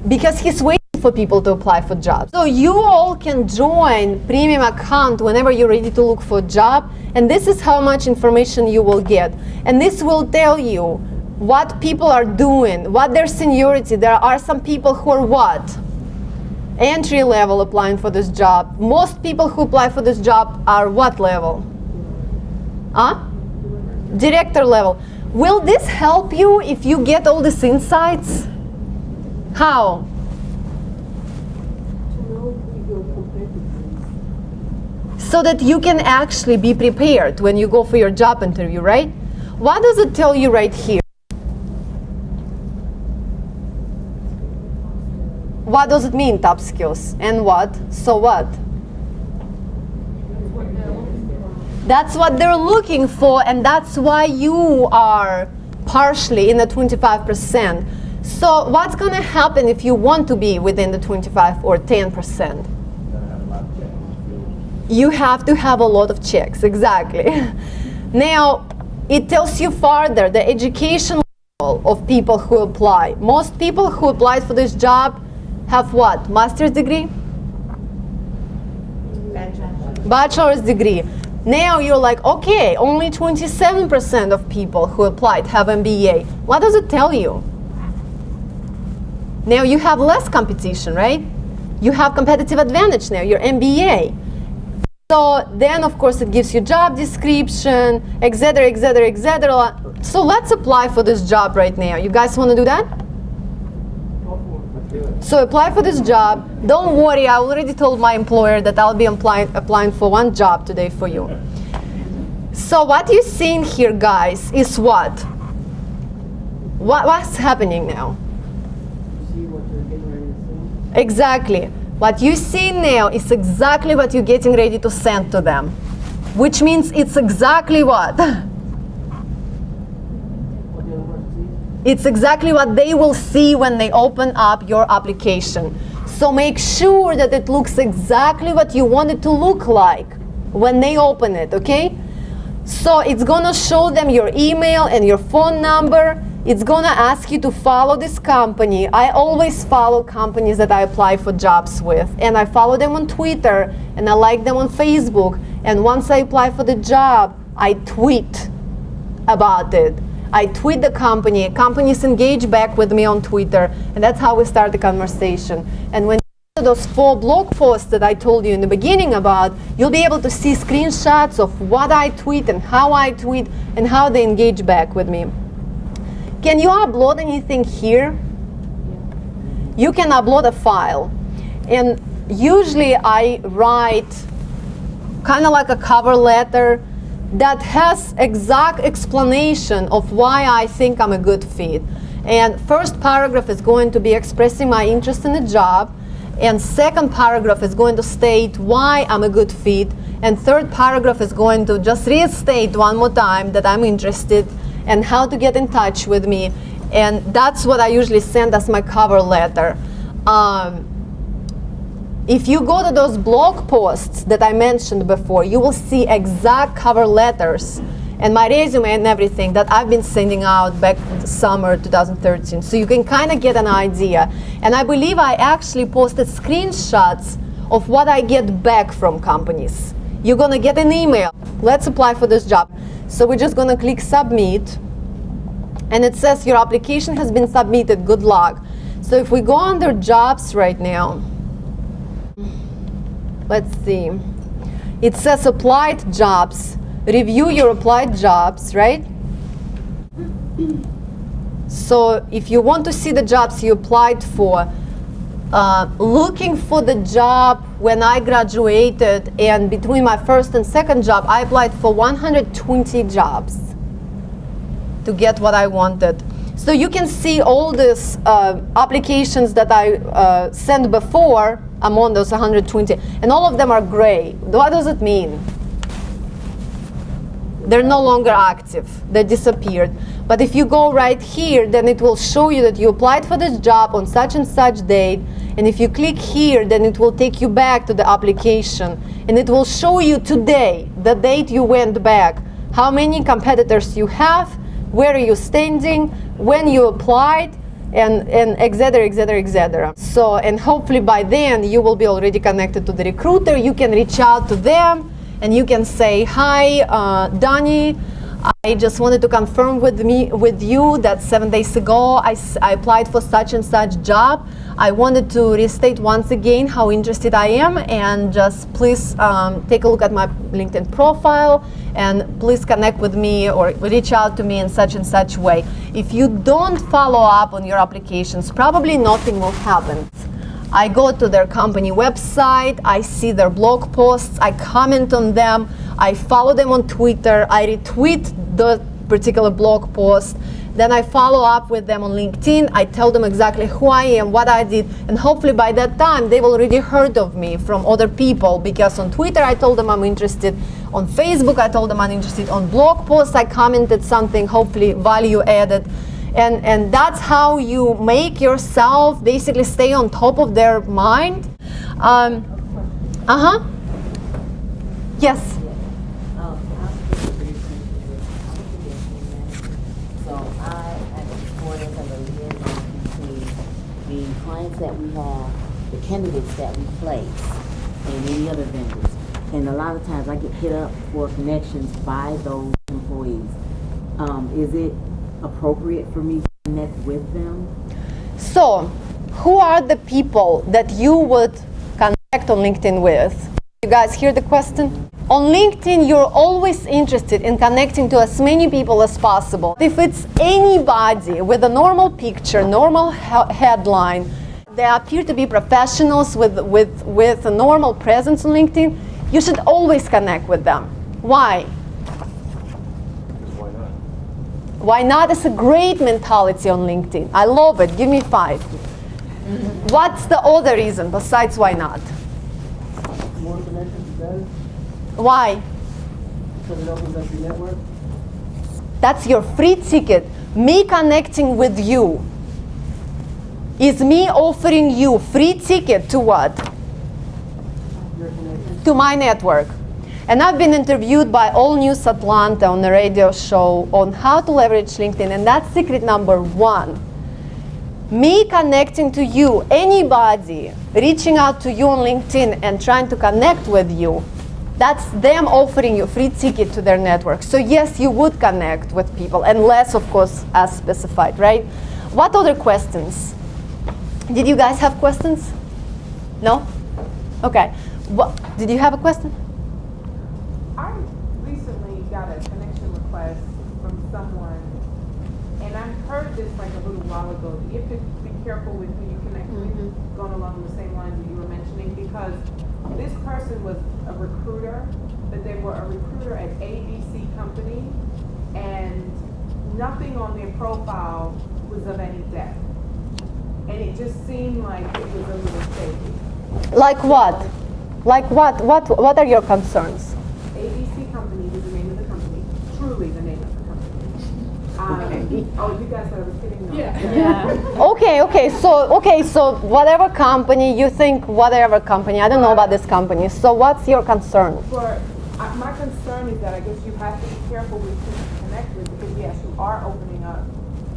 Because he's waiting for people to apply for jobs. So you all can join premium account whenever you're ready to look for a job, and this is how much information you will get. And this will tell you what people are doing, what their seniority. There are some people who are what? Entry level applying for this job. Most people who apply for this job are what level? Huh? Director level. Will this help you if you get all these insights? How? So that you can actually be prepared when you go for your job interview, right? What does it tell you right here? What does it mean, top skills? And what? So what? That's what they're looking for, and that's why you are partially in the 25%. So what's going to happen if you want to be within the 25 or 10%? You have to have a lot of checks, exactly. Now, it tells you further the education level of people who apply. Most people who applied for this job have what? Master's degree? Bachelor's degree. Now you're like, okay, only 27% of people who applied have MBA. What does it tell you? Now you have less competition, right? You have competitive advantage now, your MBA. So then, of course, it gives you job description, etc., etc., etc. So let's apply for this job right now. You guys want to do that? So apply for this job. Don't worry, I already told my employer that I'll be applying for one job today for you. So what you're seeing here, guys, is what? What's happening now? Exactly. What you see now is exactly what you're getting ready to send to them, which means it's exactly what? It's exactly what they will see when they open up your application. So make sure that it looks exactly what you want it to look like when they open it, okay? So it's gonna show them your email and your phone number. It's gonna ask you to follow this company. I always follow companies that I apply for jobs with, and I follow them on Twitter, and I like them on Facebook. And once I apply for the job, I tweet about it. I tweet the company, companies engage back with me on Twitter, and that's how we start the conversation. And when you do those 4 blog posts that I told you in the beginning about, you'll be able to see screenshots of what I tweet and how I tweet and how they engage back with me. Can you upload anything here? You can upload a file. And usually I write kind of like a cover letter that has exact explanation of why I think I'm a good fit. And first paragraph is going to be expressing my interest in the job, and second paragraph is going to state why I'm a good fit, and third paragraph is going to just restate one more time that I'm interested and how to get in touch with me. And that's what I usually send as my cover letter. If you go to those blog posts that I mentioned before, you will see exact cover letters and my resume and everything that I've been sending out back summer 2013. So you can kind of get an idea. And I believe I actually posted screenshots of what I get back from companies. You're gonna get an email. Let's apply for this job. So we're just gonna click submit. And it says your application has been submitted, good luck. So if we go under jobs right now, let's see. It says applied jobs. Review your applied jobs, right? So if you want to see the jobs you applied for, looking for the job when I graduated, and between my first and second job, I applied for 120 jobs to get what I wanted. So you can see all these applications that I sent before. I'm on those 120, and all of them are gray. What does it mean? They're no longer active. They disappeared. But if you go right here, then it will show you that you applied for this job on such and such date. And if you click here, then it will take you back to the application. And it will show you today, the date you went back, how many competitors you have, where are you standing, when you applied, and et cetera, et cetera, et cetera. So, and hopefully by then you will be already connected to the recruiter. You can reach out to them and you can say, hi, Donnie, I just wanted to confirm with you that 7 days ago I applied for such and such job. I wanted to restate once again how interested I am, and just please take a look at my LinkedIn profile and please connect with me or reach out to me in such and such way. If you don't follow up on your applications, probably nothing will happen. I go to their company website, I see their blog posts, I comment on them, I follow them on Twitter, I retweet the particular blog post, then I follow up with them on LinkedIn, I tell them exactly who I am, what I did, and hopefully by that time they've already heard of me from other people, because on Twitter I told them I'm interested, on Facebook I told them I'm interested, on blog posts I commented something, hopefully value added. And that's how you make yourself basically stay on top of their mind. Yes. So I support and the liaison between the clients that we have, the candidates that we place, and any other vendors. And a lot of times I get hit up for connections by those employees. Is it appropriate for me to connect with them? So, who are the people that you would connect on LinkedIn with? You guys hear the question? On LinkedIn, you're always interested in connecting to as many people as possible. If it's anybody with a normal picture, normal headline, they appear to be professionals with a normal presence on LinkedIn, you should always connect with them. Why? Why not? It's a great mentality on LinkedIn. I love it. Give me 5. What's the other reason besides why not? More connections better. Why? Because it opens up your network. That's your free ticket. Me connecting with you is me offering you free ticket to what? To my network. And I've been interviewed by All News Atlanta on the radio show on how to leverage LinkedIn, and that's secret number 1. Me connecting to you, anybody reaching out to you on LinkedIn and trying to connect with you, that's them offering you free ticket to their network. So yes, you would connect with people, unless of course as specified, right? What other questions? Did you guys have questions? No? Okay. What, did you have a question? I recently got a connection request from someone, and I heard this like a little while ago. You have to be careful with who you connect with, going along the same lines that you were mentioning, because this person was a recruiter, but they were a recruiter at ABC company, and nothing on their profile was of any depth. And it just seemed like it was a little shaky. Like what? Like what? What are your concerns? ABC company is the name of the company. Truly the name of the company. Oh, you guys thought I was kidding? No. Yeah. Okay. So whatever company you think, whatever company. I don't know about this company. So what's your concern? My concern is that I guess you have to be careful with who you connect with, because yes, you are opening up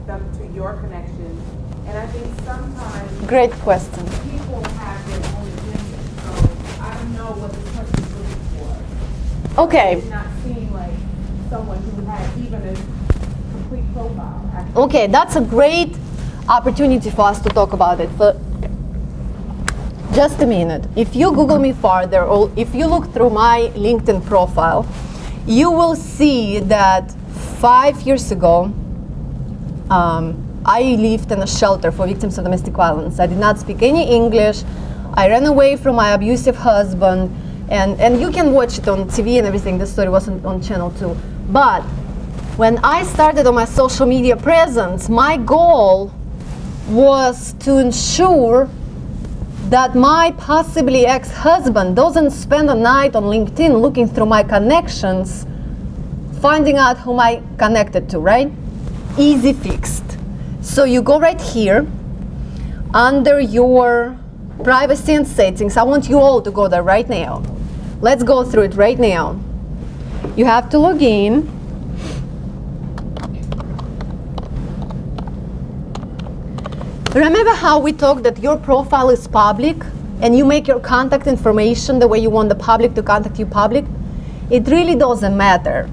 them to your connections, and I think sometimes Great question. people have their own agenda. So I don't know what this person's looking for. Okay. It did not seem like someone who had even a complete profile. Actually. Okay, that's a great opportunity for us to talk about it. But just a minute. If you Google me further, or if you look through my LinkedIn profile, you will see that 5 years ago, I lived in a shelter for victims of domestic violence. I did not speak any English. I ran away from my abusive husband, and you can watch it on TV and everything. This story was on Channel 2. But when I started on my social media presence, my goal was to ensure that my possibly ex-husband doesn't spend a night on LinkedIn looking through my connections, finding out whom I connected to, right? Easy fixed. So you go right here, under your privacy and settings. I want you all to go there right now. Let's go through it right now. You have to log in. Remember how we talked that your profile is public and you make your contact information the way you want the public to contact you public? It really doesn't matter.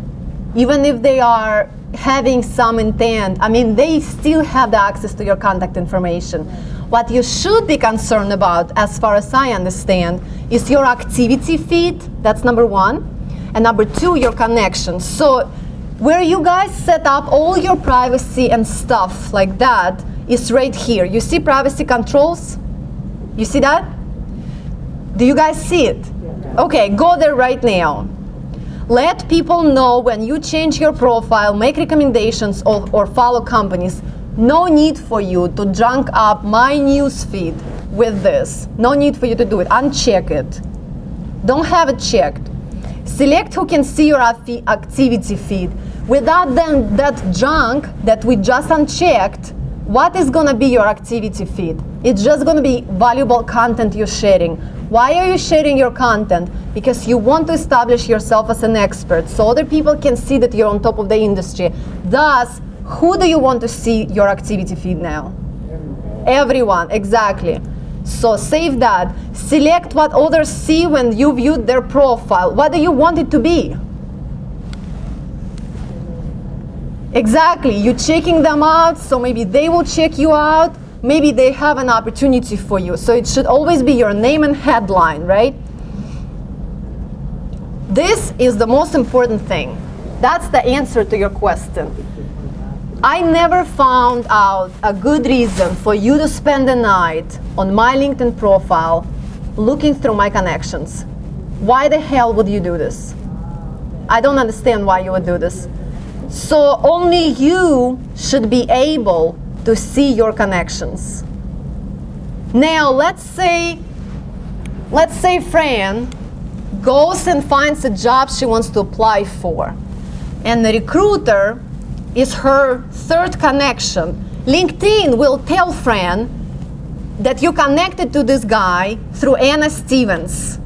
Even if they are having some intent, I mean, they still have the access to your contact information. What you should be concerned about, as far as I understand, is your activity feed. That's number one. And number two, your connections. So where you guys set up all your privacy and stuff like that is right here. You see privacy controls? You see that? Do you guys see it? Okay, go there right now. Let people know when you change your profile, make recommendations or follow companies. No need for you to junk up my news feed with this. No need for you to do it. Uncheck it. Don't have it checked. Select who can see your activity feed. Without then that junk that we just unchecked, what is going to be your activity feed? It's just going to be valuable content you're sharing. Why are you sharing your content? Because you want to establish yourself as an expert so other people can see that you're on top of the industry. Thus, who do you want to see your activity feed now? Everyone, exactly. So save that. Select what others see when you viewed their profile. What do you want it to be? Exactly, you're checking them out, so maybe they will check you out. Maybe they have an opportunity for you. So it should always be your name and headline, right? This is the most important thing. That's the answer to your question. I never found out a good reason for you to spend the night on my LinkedIn profile looking through my connections. Why the hell would you do this? I don't understand why you would do this. So only you should be able to see your connections. Now let's say Fran goes and finds a job she wants to apply for, and the recruiter is her third connection. LinkedIn will tell Fran that you connected to this guy through Anna Stevens.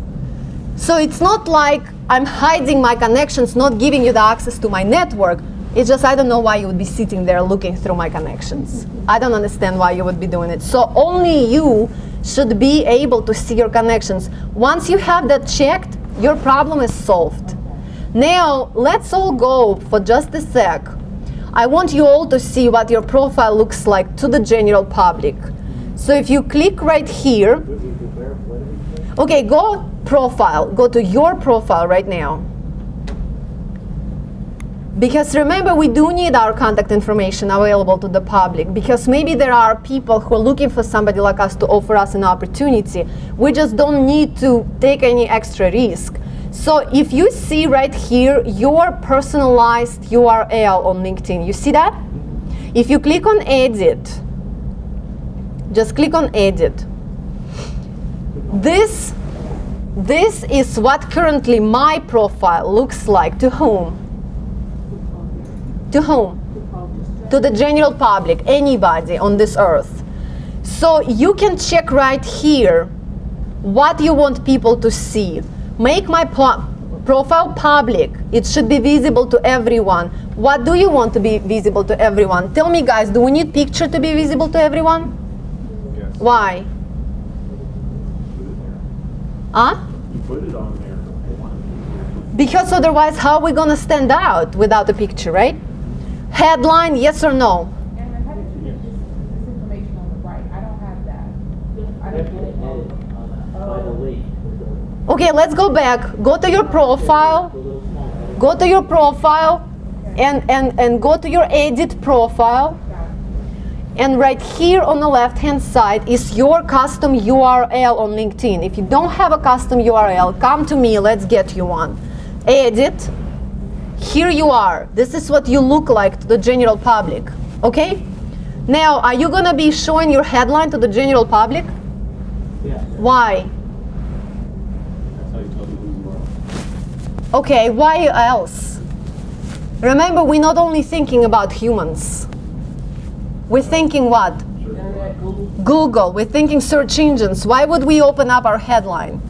So it's not like I'm hiding my connections, not giving you the access to my network. It's just I don't know why you would be sitting there looking through my connections. I don't understand why you would be doing it. So only you should be able to see your connections. Once you have that checked, your problem is solved. Now, let's all go for just a sec. I want you all to see what your profile looks like to the general public. So if you click right here, okay, go profile, go to your profile right now. Because remember, we do need our contact information available to the public, because maybe there are people who are looking for somebody like us to offer us an opportunity. We just don't need to take any extra risk. So if you see right here your personalized URL on LinkedIn, you see that? If you click on edit, just click on edit. This is what currently my profile looks like. To whom? To whom? To the general public, anybody on this earth. So you can check right here what you want people to see. Make my profile public. It should be visible to everyone. What do you want to be visible to everyone? Tell me, guys, do we need picture to be visible to everyone? Yes. Why? Huh? You put it on there. Because otherwise, how are we going to stand out without a picture, right? Headline, yes or no? And how did you get this information on the right? I don't have that. I don't get it. Okay, let's go back. Go to your profile. Go to your profile and go to your edit profile. And right here on the left-hand side is your custom URL on LinkedIn. If you don't have a custom URL, come to me, let's get you one. Edit. Here you are. This is what you look like to the general public. Okay? Now, are you gonna be showing your headline to the general public? Yeah. Why? That's how you tell people who you are. Okay, why else? Remember, we're not only thinking about humans. We're thinking what? Internet, Google. Google. We're thinking search engines. Why would we open up our headline?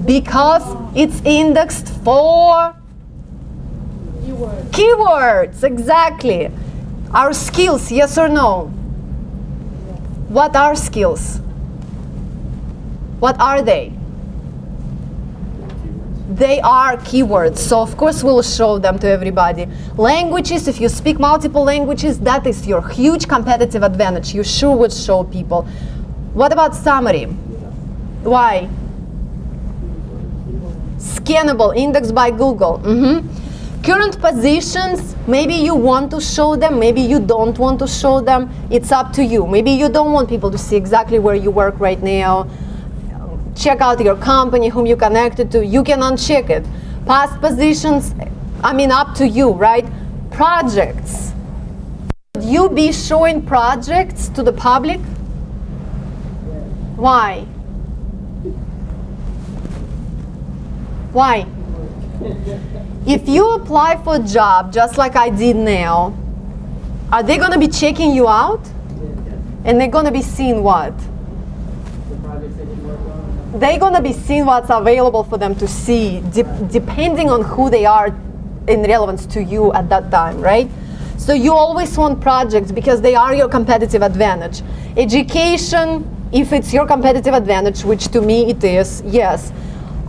Because it's indexed for keywords. Exactly. Our skills, yes or no? What are skills? What are they? They are keywords, so of course we'll show them to everybody. Languages, if you speak multiple languages, that is your huge competitive advantage. You sure would show people. What about summary? Why? Scannable, indexed by Google. Current positions, maybe you want to show them, maybe you don't want to show them. It's up to you. Maybe you don't want people to see exactly where you work right now. Check out your company, whom you connected to. You can uncheck it. Past positions, I mean, up to you, right? Projects. Would you be showing projects to the public? Why? Why? If you apply for a job, just like I did now, are they going to be checking you out? And they're going to be seeing what? They're going to be seeing what's available for them to see, depending on who they are in relevance to you at that time, right? So you always want projects because they are your competitive advantage. Education, if it's your competitive advantage, which to me it is, yes.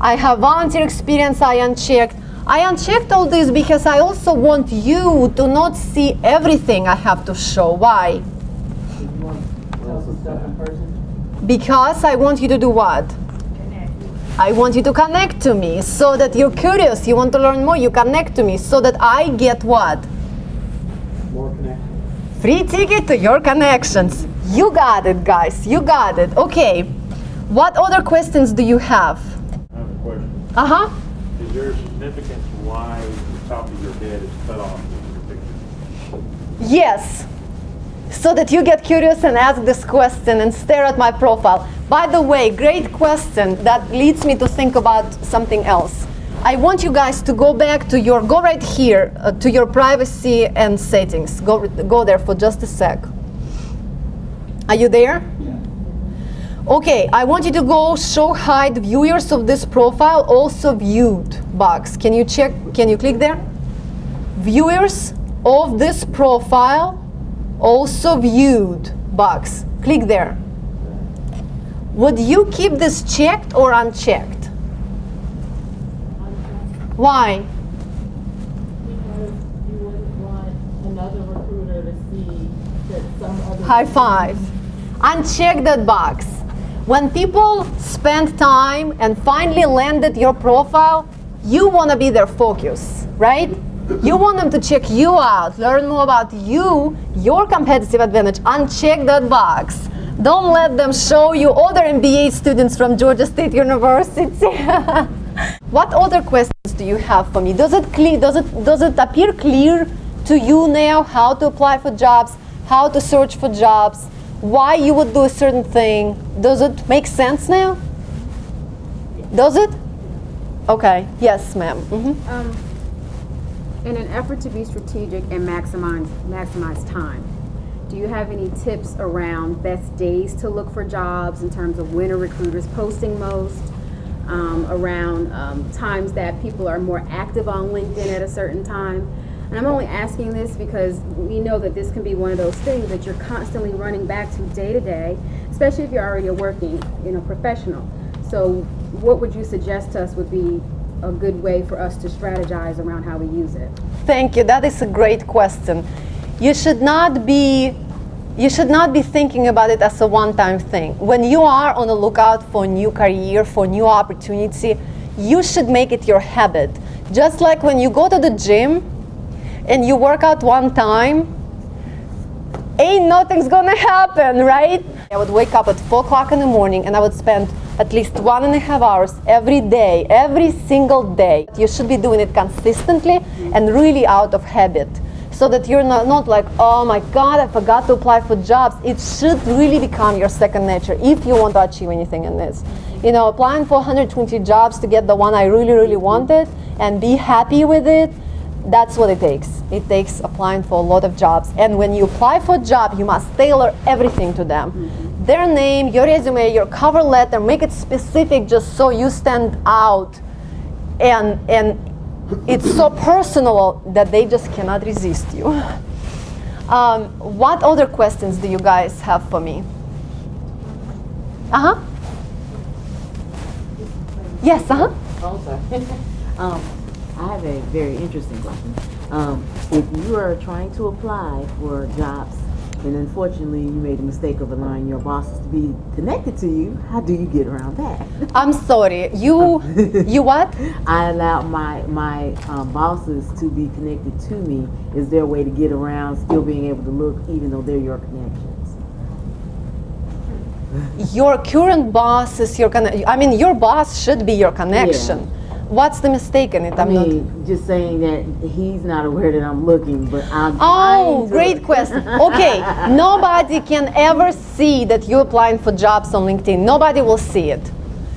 I have volunteer experience, I unchecked. I unchecked all this because I also want you to not see everything I have to show. Why? Because I want you to do what? I want you to connect to me so that you're curious, you want to learn more, you connect to me so that I get what? More connections. Free ticket to your connections. You got it, guys, you got it. Okay, what other questions do you have? I have a question. Uh-huh. Is there a significance why the top of your head is cut off in your picture? Yes. So that you get curious and ask this question and stare at my profile. By the way, great question that leads me to think about something else. I want you guys to go back to go right here to your privacy and settings. Go there for just a sec. Are you there? Yeah. Okay, I want you to go show hide viewers of this profile also viewed box. Can you check, can you click there? Viewers of this profile also viewed box. Click there. Would you keep this checked or unchecked? Why? Because you wouldn't want another recruiter to see that some other... High five. Uncheck that box. When people spend time and finally land at your profile, you want to be their focus, right? You want them to check you out, learn more about you, your competitive advantage. Uncheck that box. Don't let them show you other MBA students from Georgia State University. What other questions do you have for me? Does it appear clear to you now how to apply for jobs, how to search for jobs, why you would do a certain thing? Does it make sense now? Does it? Okay. Yes, ma'am. In an effort to be strategic and maximize time, do you have any tips around best days to look for jobs in terms of when are recruiters posting most, around times that people are more active on LinkedIn at a certain time? And I'm only asking this because we know that this can be one of those things that you're constantly running back to day to day, especially if you're already a working, professional. So what would you suggest to us would be a good way for us to strategize around how we use it? Thank you. That is a great question. You should not be thinking about it as a one-time thing. When you are on the lookout for a new career, for new opportunity, you should make it your habit. Just like when you go to the gym and you work out one time, ain't nothing's gonna happen, right? I would wake up at 4 o'clock in the morning and I would spend at least 1.5 hours every day, every single day. You should be doing it consistently and really out of habit, so that you're not like, oh my God, I forgot to apply for jobs. It should really become your second nature if you want to achieve anything in this. You know, applying for 120 jobs to get the one I really, really wanted and be happy with it, that's what it takes. It takes applying for a lot of jobs. And when you apply for a job, you must tailor everything to them. Their name, your resume, your cover letter, make it specific just so you stand out. And it's so personal that they just cannot resist you. What other questions do you guys have for me? Uh-huh. Yes, uh-huh. Oh, sorry. I have a very interesting question. If you are trying to apply for jobs and unfortunately you made the mistake of allowing your bosses to be connected to you, how do you get around that? I'm sorry, you what? I allow my bosses to be connected to me. Is there a way to get around still being able to look even though they're your connections? Your current boss is your your boss should be your connection. Yeah. What's the mistake in it? I mean, just saying that he's not aware that I'm looking, but I'm great question. Okay, nobody can ever see that you're applying for jobs on LinkedIn. Nobody will see it.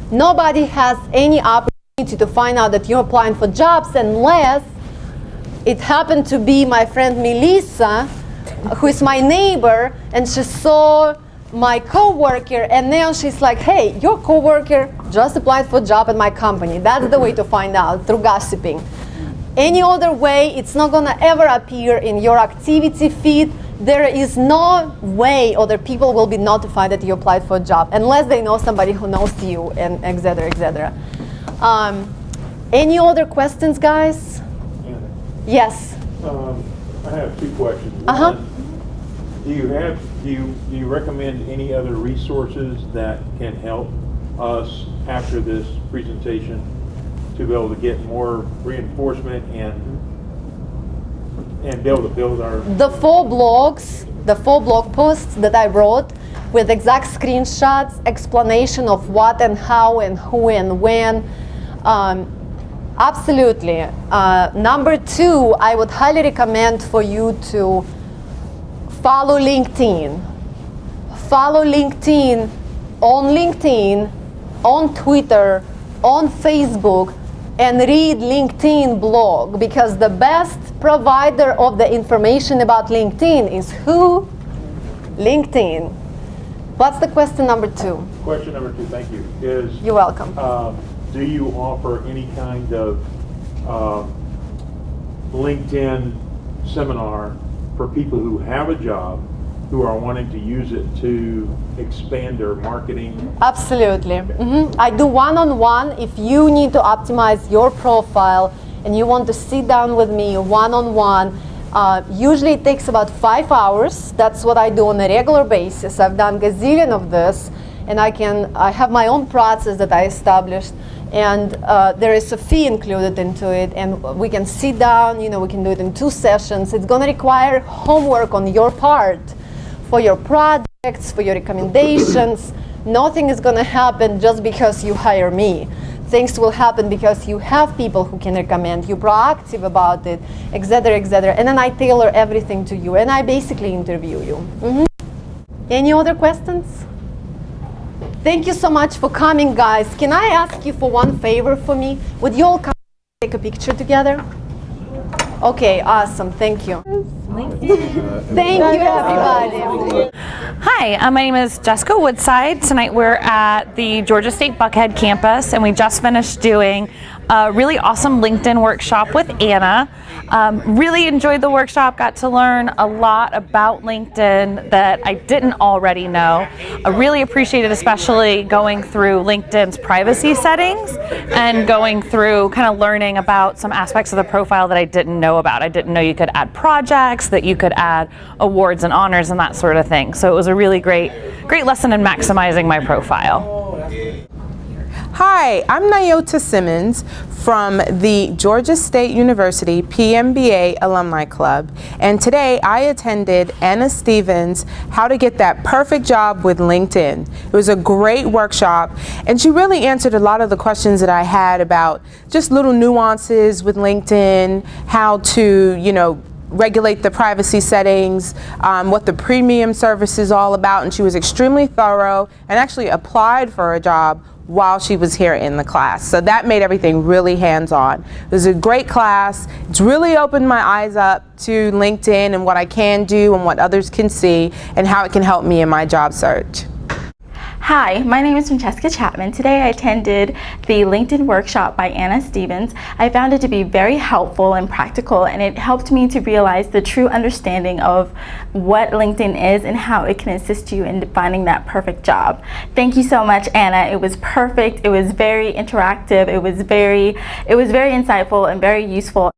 Nobody has any opportunity to find out that you're applying for jobs unless it happened to be my friend Melissa, who is my neighbor, and she saw my coworker, and now she's like, hey, your coworker just applied for a job at my company. That's the way to find out, through gossiping. Any other way, it's not gonna ever appear in your activity feed. There is no way other people will be notified that you applied for a job unless they know somebody who knows you, and et cetera, et cetera. Any other questions, guys? Yeah. Yes. I have two questions. Uh-huh. Do you recommend any other resources that can help us after this presentation to be able to get more reinforcement and be able to build our... The 4 blog posts that I wrote with exact screenshots, explanation of what and how and who and when. Absolutely. Number 2, I would highly recommend for you to follow LinkedIn. Follow LinkedIn, on Twitter, on Facebook, and read LinkedIn blog, because the best provider of the information about LinkedIn is who? LinkedIn. What's the question number 2? Question number 2, thank you, is... You're welcome. Do you offer any kind of LinkedIn seminar for people who have a job, who are wanting to use it to expand their marketing? Absolutely. I do one-on-one. If you need to optimize your profile and you want to sit down with me one-on-one, usually it takes about 5 hours. That's what I do on a regular basis. I've done gazillion of this, and I have my own process that I established, and there is a fee included into it, and we can sit down, we can do it in 2 sessions. It's going to require homework on your part for your projects, for your recommendations. Nothing is going to happen just because you hire me. Things will happen because you have people who can recommend, you're proactive about it, et cetera, and then I tailor everything to you, and I basically interview you. Any other questions? Thank you so much for coming, guys. Can I ask you for one favor for me? Would you all come take a picture together? Okay, awesome. Thank you. Thank you, everybody. Hi, my name is Jessica Woodside. Tonight we're at the Georgia State Buckhead campus, and we just finished doing a really awesome LinkedIn workshop with Anna. Really enjoyed the workshop, got to learn a lot about LinkedIn that I didn't already know. I really appreciated especially going through LinkedIn's privacy settings and going through kind of learning about some aspects of the profile that I didn't know about. I didn't know you could add projects, that you could add awards and honors and that sort of thing. So it was a really great lesson in maximizing my profile. Hi, I'm Nyota Simmons from the Georgia State University PMBA Alumni Club, and today I attended Anna Stevens' How to Get That Perfect Job with LinkedIn. It was a great workshop, and she really answered a lot of the questions that I had about just little nuances with LinkedIn, how to, regulate the privacy settings, what the premium service is all about, and she was extremely thorough and actually applied for a job while she was here in the class. So that made everything really hands-on. It was a great class. It's really opened my eyes up to LinkedIn and what I can do and what others can see and how it can help me in my job search. Hi, my name is Francesca Chapman. Today I attended the LinkedIn workshop by Anna Stevens. I found it to be very helpful and practical, and it helped me to realize the true understanding of what LinkedIn is and how it can assist you in finding that perfect job. Thank you so much, Anna. It was perfect. It was very interactive. It was very insightful and very useful.